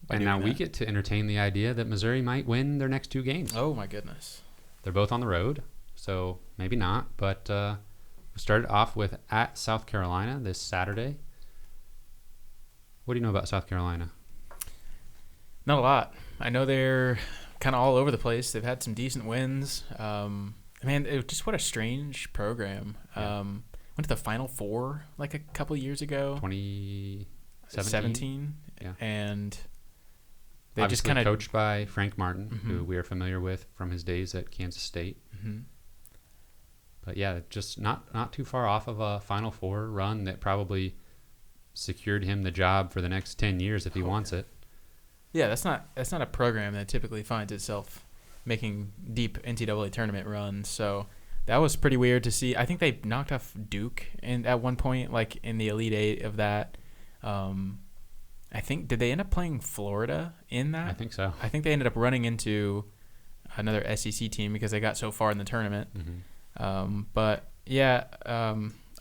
And now we get to entertain the idea that Missouri might win their next 2 games. Oh, my goodness. They're both on the road, so maybe not. But we started off with at South Carolina this Saturday. What do you know about South Carolina? Not a lot. I know they're kind of all over the place. They've had some decent wins. Man, just what a strange program. Yeah. Went to the Final Four like a couple years ago. 2017. Yeah. Yeah. And they Obviously just kind of coached by Frank Martin, who we are familiar with from his days at Kansas State. Mm-hmm. But yeah, just not too far off of a Final Four run that probably secured him the job for the next 10 years if he wants it. Yeah, that's not a program that typically finds itself making deep NCAA tournament runs. So that was pretty weird to see. I think they knocked off Duke at one point, like in the Elite Eight of that. I think, did they end up playing Florida in that? I think so. I think they ended up running into another SEC team because they got so far in the tournament. Mm-hmm. But yeah,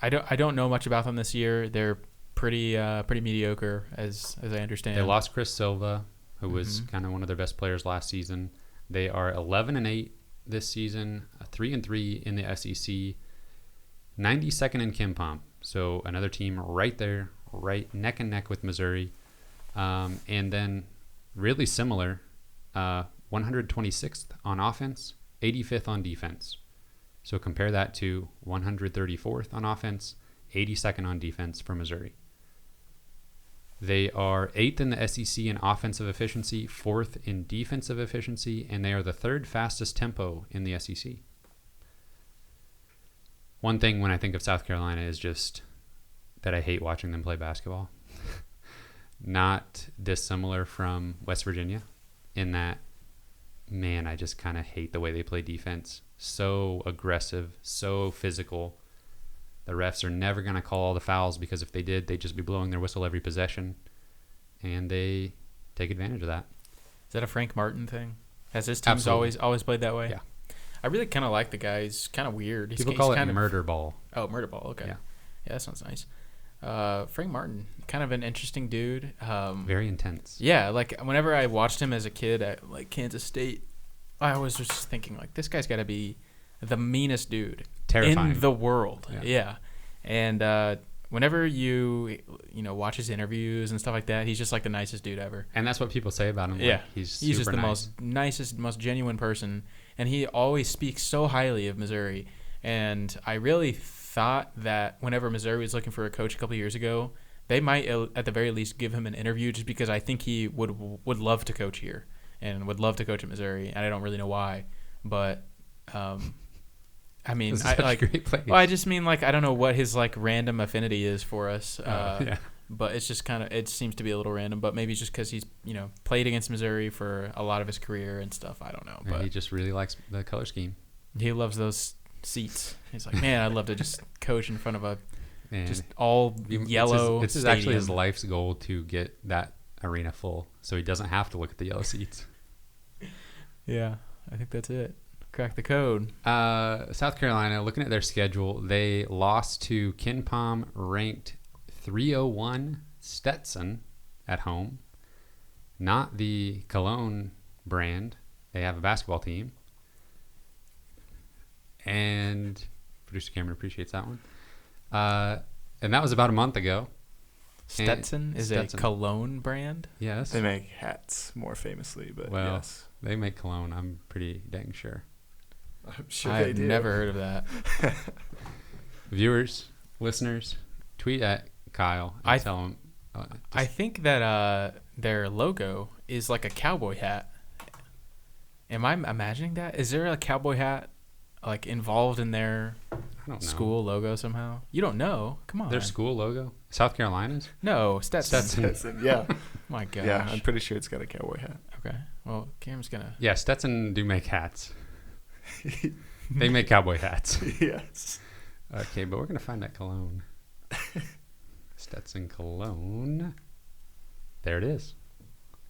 I don't know much about them this year. They're pretty mediocre as I understand. They lost Chris Silva, who was kind of one of their best players last season. They are 11-8 this season, 3-3 in the SEC, 92nd in KenPom. So another team right there, right neck and neck with Missouri. And then really similar, 126th on offense, 85th on defense. So compare that to 134th on offense, 82nd on defense for Missouri. They are 8th in the SEC in offensive efficiency, 4th in defensive efficiency, and they are the 3rd fastest tempo in the SEC. One thing when I think of South Carolina is just that I hate watching them play basketball. Not dissimilar from West Virginia in that, man, I just kind of hate the way they play defense. So aggressive, so physical. The refs are never going to call all the fouls because if they did, they'd just be blowing their whistle every possession. And they take advantage of that. Is that a Frank Martin thing? Has his teams Absolutely. always played that way? Yeah. I really kind of like the guy. He's kind of weird. People call it murder ball. Oh, murder ball. Okay. Yeah. Yeah, that sounds nice. Frank Martin, kind of an interesting dude. Very intense. Yeah, like whenever I watched him as a kid at like Kansas State, I was just thinking like this guy's got to be the meanest dude Terrifying. in the world. Yeah. And whenever you watch his interviews and stuff like that, he's just like the nicest dude ever. And that's what people say about him. Yeah, like, he's just the nice. most nicest, most genuine person, and he always speaks so highly of Missouri. And I really thought that whenever Missouri was looking for a coach a couple of years ago, they might at the very least give him an interview, just because I think he would love to coach here and would love to coach at Missouri, and I don't really know why, but I mean, This is such a great place. Well, I just mean like I don't know what his like random affinity is for us. Yeah. But it's just it seems to be a little random. But maybe it's just because he's played against Missouri for a lot of his career and stuff. I don't know. Yeah, But he just really likes the color scheme. he loves those seats. He's like, man, I'd love to just coach in front of a And just all yellow. It's stadium. actually his life's goal to get that arena full, so he doesn't have to look at the yellow seats. Yeah, I think that's it. Crack the code. South Carolina, looking at their schedule, they lost to KenPom ranked 301 Stetson at home. Not the Cologne brand. They have a basketball team. And producer Cameron appreciates that one. And that was about a month ago. Stetson is Stetson. a cologne brand. Yes. They make hats more famously, but Well, yes. They make cologne, I'm pretty dang sure. I'm sure I've they do. never heard of that. Viewers, listeners, tweet at Kyle and tell him. I think that their logo is like a cowboy hat. Am I imagining that? Is there a cowboy hat like involved in their school logo somehow? You don't know? Come on. Their school logo? South Carolina's? No, Stetson. Stetson, yeah. My gosh. Yeah, I'm pretty sure it's got a cowboy hat. Okay. Well, Cameron's gonna. Yeah, Stetson do make hats. They make cowboy hats. Yes. Okay, but we're gonna find that cologne. Stetson cologne. There it is.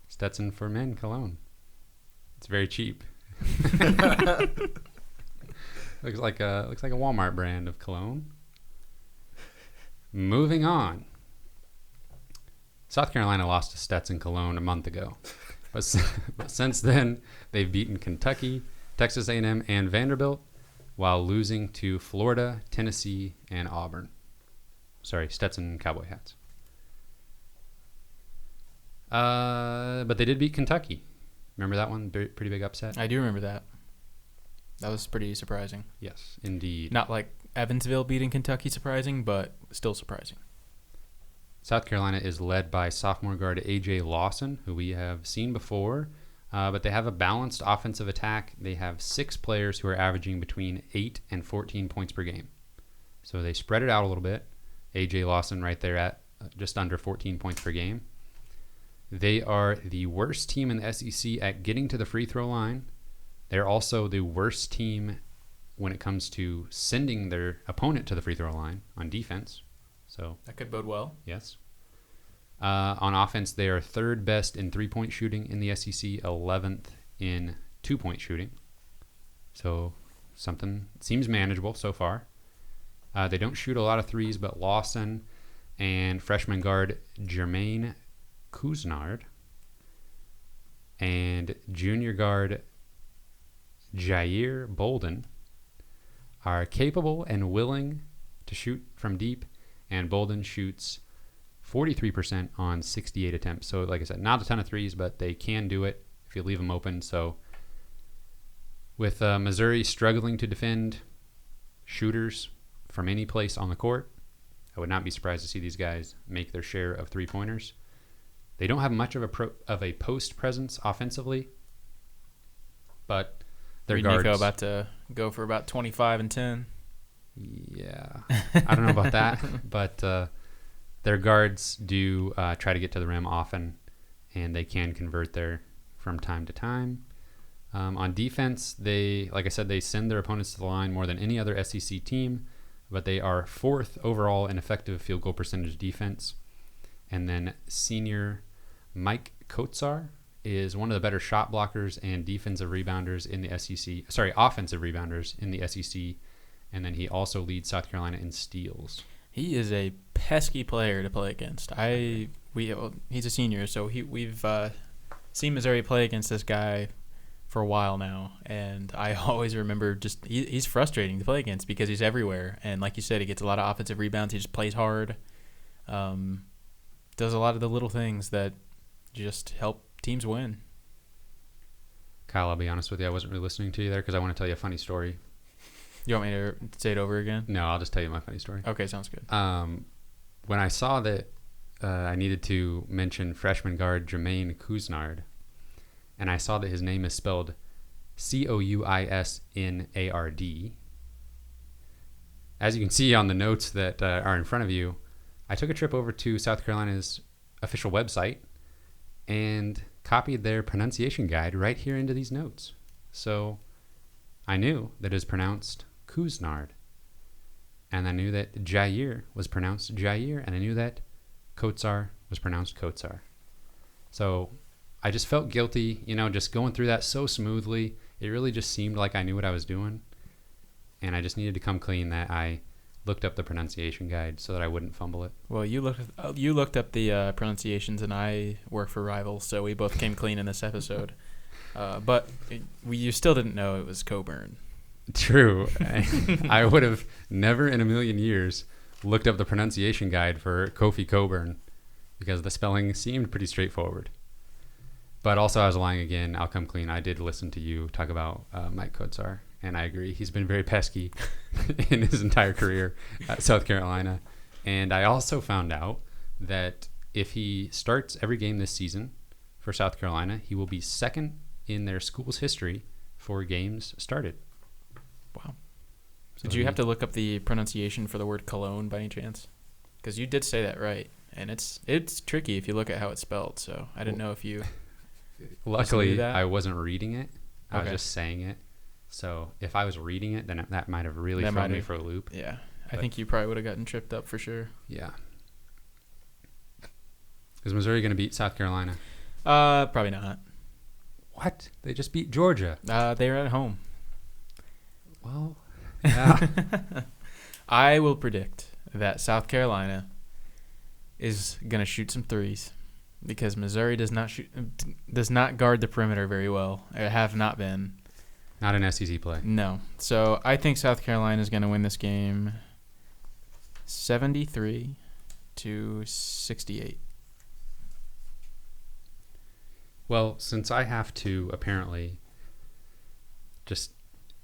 Stetson for Men cologne. It's very cheap. looks like a Walmart brand of cologne. Moving on. South Carolina lost to Stetson Cologne a month ago, but since then they've beaten Kentucky, Texas A&M, and Vanderbilt, while losing to Florida, Tennessee, and Auburn. Sorry, Stetson cowboy hats. But they did beat Kentucky. Remember that one? Pretty big upset. I do remember that. That was pretty surprising. Yes, indeed. Not like Evansville beating Kentucky surprising, but still surprising. South Carolina is led by sophomore guard A.J. Lawson, who we have seen before, but they have a balanced offensive attack. They have 6 players who are averaging between 8 and 14 points per game. So they spread it out a little bit. A.J. Lawson right there at just under 14 points per game. They are the worst team in the SEC at getting to the free throw line. They're also the worst team when it comes to sending their opponent to the free throw line on defense. So that could bode well. Yes. On offense, they are 3rd best in 3-point shooting in the SEC, 11th in 2-point shooting. So something seems manageable so far. They don't shoot a lot of threes, but Lawson and freshman guard Jermaine Couisnard and junior guard Jair Bolden are capable and willing to shoot from deep, and Bolden shoots 43% on 68 attempts. So like I said, not a ton of threes, but they can do it if you leave them open. So with Missouri struggling to defend shooters from any place on the court, I would not be surprised to see these guys make their share of three-pointers. They don't have much of a post presence offensively, but their guards. Nico about to go for about 25 and 10. Yeah, I don't know about that, but their guards do try to get to the rim often, and they can convert there from time to time. On defense, like I said, they send their opponents to the line more than any other SEC team, but they are 4th overall in effective field goal percentage defense. And then senior Mike Kotsar is one of the better shot blockers and defensive rebounders in the SEC. Sorry, offensive rebounders in the SEC. And then he also leads South Carolina in steals. He is a pesky player to play against. He's a senior, so we've seen Missouri play against this guy for a while now, and I always remember he's frustrating to play against because he's everywhere. And like you said, he gets a lot of offensive rebounds. He just plays hard. Does a lot of the little things that just help teams win. Kyle, I'll be honest with you, I wasn't really listening to you there because I want to tell you a funny story. You want me to say it over again? No, I'll just tell you my funny story. Okay, sounds good. When I saw that I needed to mention freshman guard Jermaine Couisnard, and I saw that his name is spelled Couisnard. As you can see on the notes that are in front of you, I took a trip over to South Carolina's official website and copied their pronunciation guide right here into these notes. So I knew that it is pronounced Couisnard, and I knew that Jair was pronounced Jair, and I knew that Kotsar was pronounced Kotsar. So I just felt guilty, just going through that so smoothly. It really just seemed like I knew what I was doing, and I just needed to come clean that I looked up the pronunciation guide so that I wouldn't fumble it. Well, you looked up the pronunciations, and I work for Rivals, so we both came clean in this episode. But you still didn't know it was Coburn. True. I would have never in a million years looked up the pronunciation guide for Kofi Coburn because the spelling seemed pretty straightforward. But also I was lying again. I'll come clean. I did listen to you talk about Mike Kotsar, and I agree. He's been very pesky in his entire career at South Carolina. And I also found out that if he starts every game this season for South Carolina, he will be second in their school's history for games started. Wow. So Did you have to look up the pronunciation for the word cologne by any chance? Because you did say that right, and it's tricky if you look at how it's spelled. So I didn't know if you. Luckily, that? I wasn't reading it. I was Okay. just saying it. So if I was reading it, then that might have really That thrown might me have- for a loop. Yeah, I But- think you probably would have gotten tripped up for sure. Yeah. Is Missouri going to beat South Carolina? Probably not. What? They just beat Georgia. They're at home. Well, yeah. I will predict that South Carolina is gonna shoot some threes because Missouri does not guard the perimeter very well. It have not been. Not an SEC play. No. So I think South Carolina is gonna win this game 73-68. Well, since I have to apparently just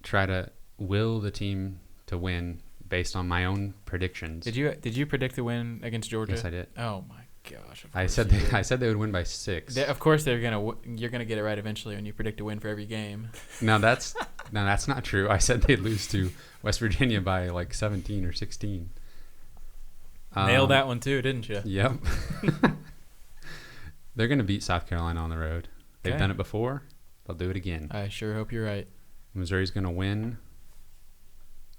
try to will the team to win based on my own predictions. Did you predict the win against Georgia? Yes, I did. Oh my gosh! Of I course said you did. I said they would win by 6. Of course you're gonna get it right eventually when you predict a win for every game. No, that's not true. I said they'd lose to West Virginia by like 17 or 16. Nailed that one too, didn't you? Yep. They're going to beat South Carolina on the road. They've Okay. done it before. They'll do it again. I sure hope you're right. Missouri's going to win.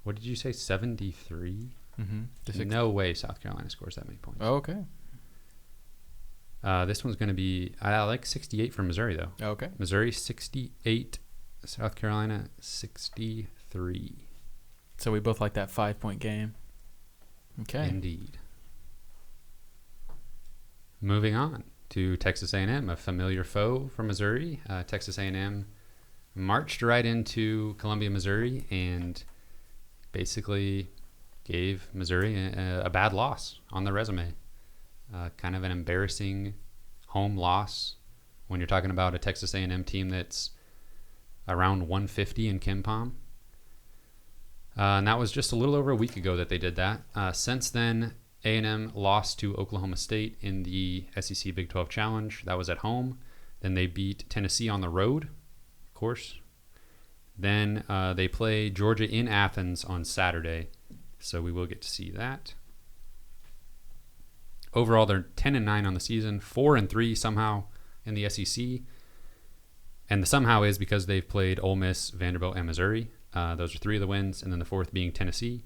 What did you say? 73? Mm-hmm. No way South Carolina scores that many points. Oh, okay. This one's going to be, I like 68 for Missouri, though. Okay. Missouri 68, South Carolina 63. So we both like that 5-point game. Okay. Indeed. Moving on to Texas A&M, a familiar foe for Missouri. Texas A&M marched right into Columbia, Missouri, and basically gave Missouri a bad loss on the resume. Kind of an embarrassing home loss when you're talking about a Texas A&M team that's around 150 in KenPom. And that was just a little over a week ago that they did that. Since then, A&M lost to Oklahoma State in the SEC Big 12 Challenge. That was at home. Then they beat Tennessee on the road, of course. Then they play Georgia in Athens on Saturday, so we will get to see that. Overall, they're 10-9 on the season, 4-3 somehow in the SEC. And the somehow is because they've played Ole Miss, Vanderbilt, and Missouri. Those are 3 of the wins, and then the 4th being Tennessee.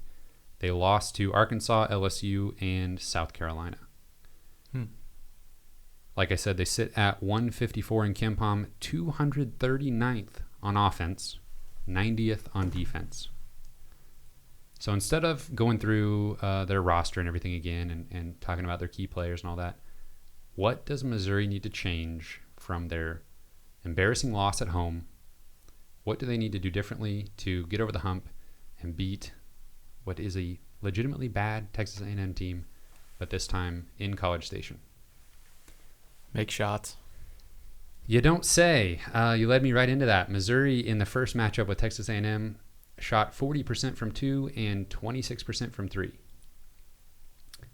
They lost to Arkansas, LSU, and South Carolina. Like I said, they sit at 154 in KenPom, 239th on offense, 90th on defense. So instead of going through their roster and everything again and talking about their key players and all that, what does Missouri need to change from their embarrassing loss at home? What do they need to do differently to get over the hump and beat what is a legitimately bad Texas A&M team, but this time in College Station? Make shots. You don't say. You led me right into that. Missouri in the first matchup with Texas A&M shot 40% from 2 and 26% from 3.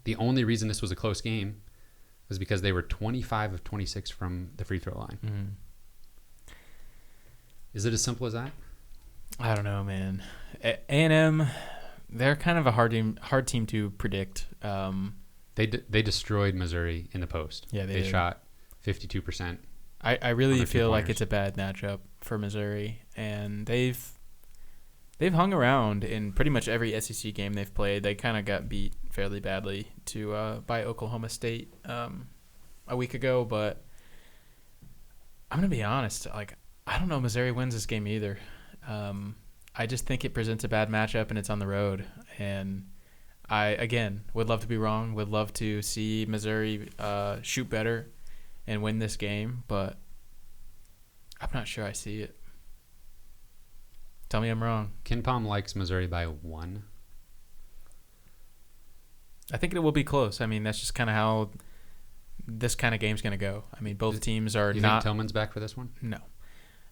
The only reason this was a close game was because they were 25 of 26 from the free throw line. Mm-hmm. Is it as simple as that? I don't know, man. A&M, they're kind of a hard team to predict. They destroyed Missouri in the post. Yeah, they did. shot 52%. I really on their feel like two-pointers. it's a bad matchup for Missouri, and they've hung around in pretty much every SEC game they've played. They kind of got beat fairly badly by Oklahoma State a week ago, but I'm gonna be honest. Like, I don't know Missouri wins this game either. I just think it presents a bad matchup, and it's on the road. And I, again, would love to be wrong. Would love to see Missouri shoot better and win this game, but I'm not sure I see it. Tell me I'm wrong. KenPom likes Missouri by 1. I think it will be close. I mean, that's just kind of how this kind of game's going to go. I mean, both teams are You not... think Tillman's back for this one? No.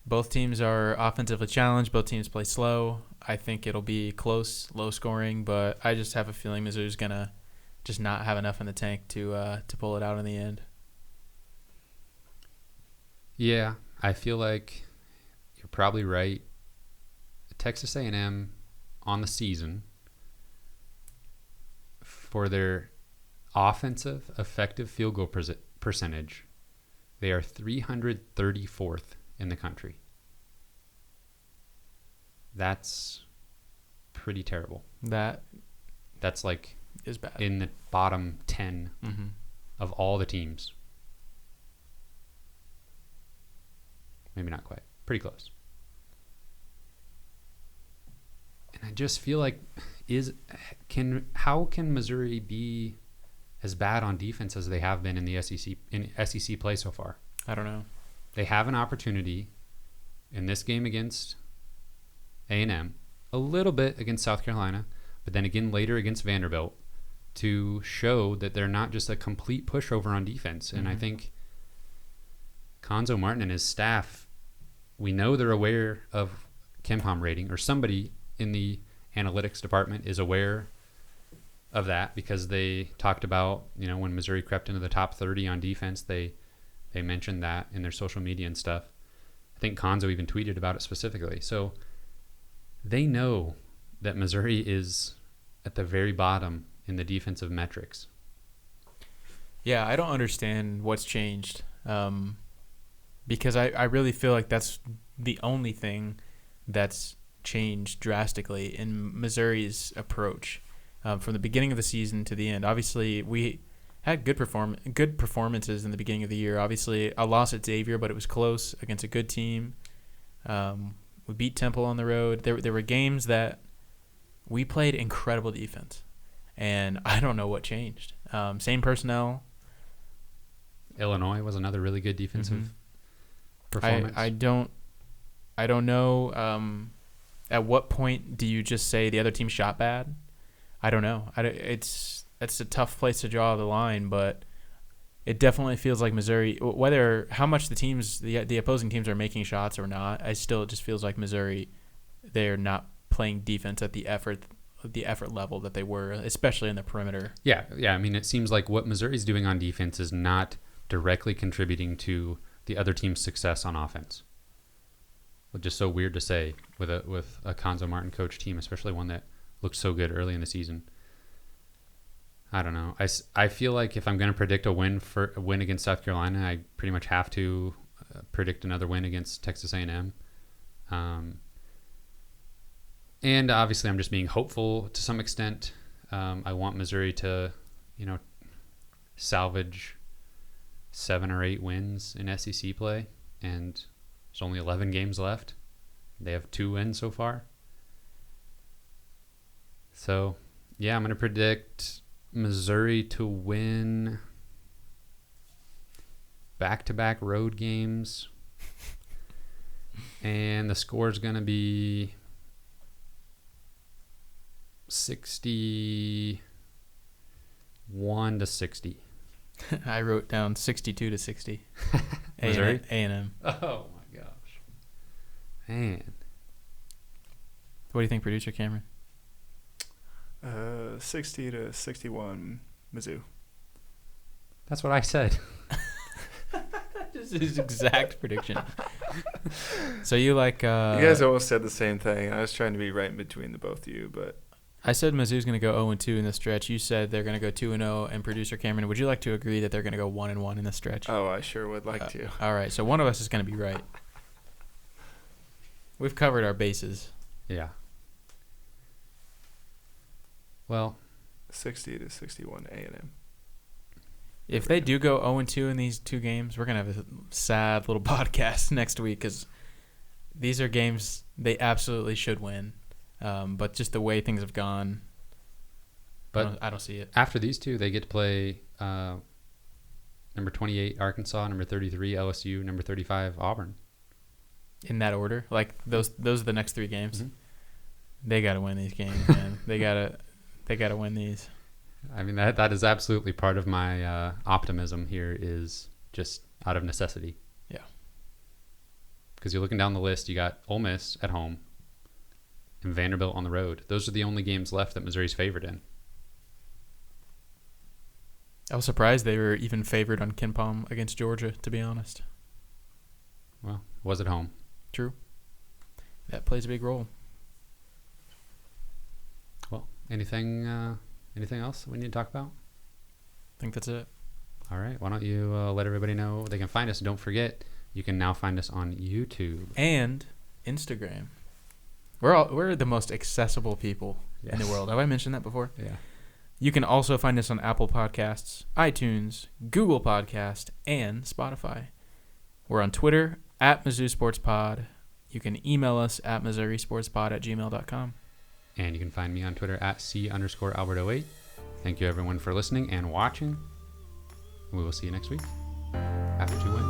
Both teams are offensively challenged. Both teams play slow. I think it'll be close, low scoring, but I just have a feeling Missouri's going to just not have enough in the tank to pull it out in the end. Yeah, I feel like you're probably right. Texas A&M on the season for their offensive effective field goal percentage, they are 334th in the country. That's pretty terrible. That's like Is bad. in the bottom 10 of all the teams. Maybe not quite. Pretty close. And I just feel like how can Missouri be as bad on defense as they have been in the SEC play so far? I don't know. They have an opportunity in this game against A&M, a little bit against South Carolina, but then again later against Vanderbilt to show that they're not just a complete pushover on defense. And I think Konzo Martin and his staff, we know they're aware of KenPom rating, or somebody in the analytics department is aware of that, because they talked about, when Missouri crept into the top 30 on defense, they mentioned that in their social media and stuff. I think Konzo even tweeted about it specifically. So they know that Missouri is at the very bottom in the defensive metrics. Yeah, I don't understand what's changed, because I really feel like that's the only thing that's changed drastically in Missouri's approach from the beginning of the season to the end. Obviously, we had good performances in the beginning of the year. Obviously, a loss at Xavier, but it was close against a good team. We beat Temple on the road. There were games that we played incredible defense, and I don't know what changed. Same personnel. Illinois was another really good defensive performance. I don't know. At what point do you just say the other team shot bad? I don't know. It's a tough place to draw the line, but it definitely feels like Missouri, how much the opposing teams are making shots or not, it just feels like Missouri, they're not playing defense at the effort level that they were, especially in the perimeter. Yeah. I mean, it seems like what Missouri's doing on defense is not directly contributing to the other team's success on offense. Which is so weird to say with a Konzo Martin coach team, especially one that looked so good early in the season. I don't know. I feel like if I'm going to predict a win against South Carolina, I pretty much have to predict another win against Texas A&M. And obviously, I'm just being hopeful to some extent. I want Missouri to, salvage 7 or 8 wins in SEC play, and there's only 11 games left. They have 2 wins so far. So, yeah, I'm going to predict Missouri to win back-to-back road games. And the score is going to be 61-60. I wrote down 62-60. Missouri? A&M. Oh, my gosh. Man. What do you think, producer Cameron? 60-61 Mizzou. That's what I said. Just his exact prediction. So you like... you guys almost said the same thing. I was trying to be right in between the both of you, but... I said Mizzou's going to go 0-2 in the stretch. You said they're going to go 2-0. And producer Cameron, would you like to agree that they're going to go 1-1 in the stretch? Oh, I sure would like to. All right, so one of us is going to be right. We've covered our bases. Yeah. Well, 60-61 A&M. If they do go 0-2 in these 2 games, we're going to have a sad little podcast next week, because these are games they absolutely should win. But just the way things have gone, but I don't see it. After these 2, they get to play number 28 Arkansas, number 33 LSU, number 35 Auburn. In that order, like those are the next 3 games. Mm-hmm. They got to win these games, man. They gotta win these. I mean, that is absolutely part of my optimism here, is just out of necessity. Yeah. Because you're looking down the list, you got Ole Miss at home and Vanderbilt on the road. Those are the only games left that Missouri's favored in. I was surprised they were even favored on KenPom against Georgia, to be honest. Well, was at home. True. That plays a big role. Well, anything else we need to talk about? I think that's it. All right. Why don't you let everybody know they can find us? Don't forget, you can now find us on YouTube and Instagram. We're the most accessible people in the world. Have I mentioned that before? Yeah. You can also find us on Apple Podcasts, iTunes, Google Podcast, and Spotify. We're on Twitter at Mizzou Sports Pod. You can email us at MissouriSportsPod@gmail.com. And you can find me on Twitter at C_Albert08. Thank you everyone for listening and watching. We will see you next week after 2 wins.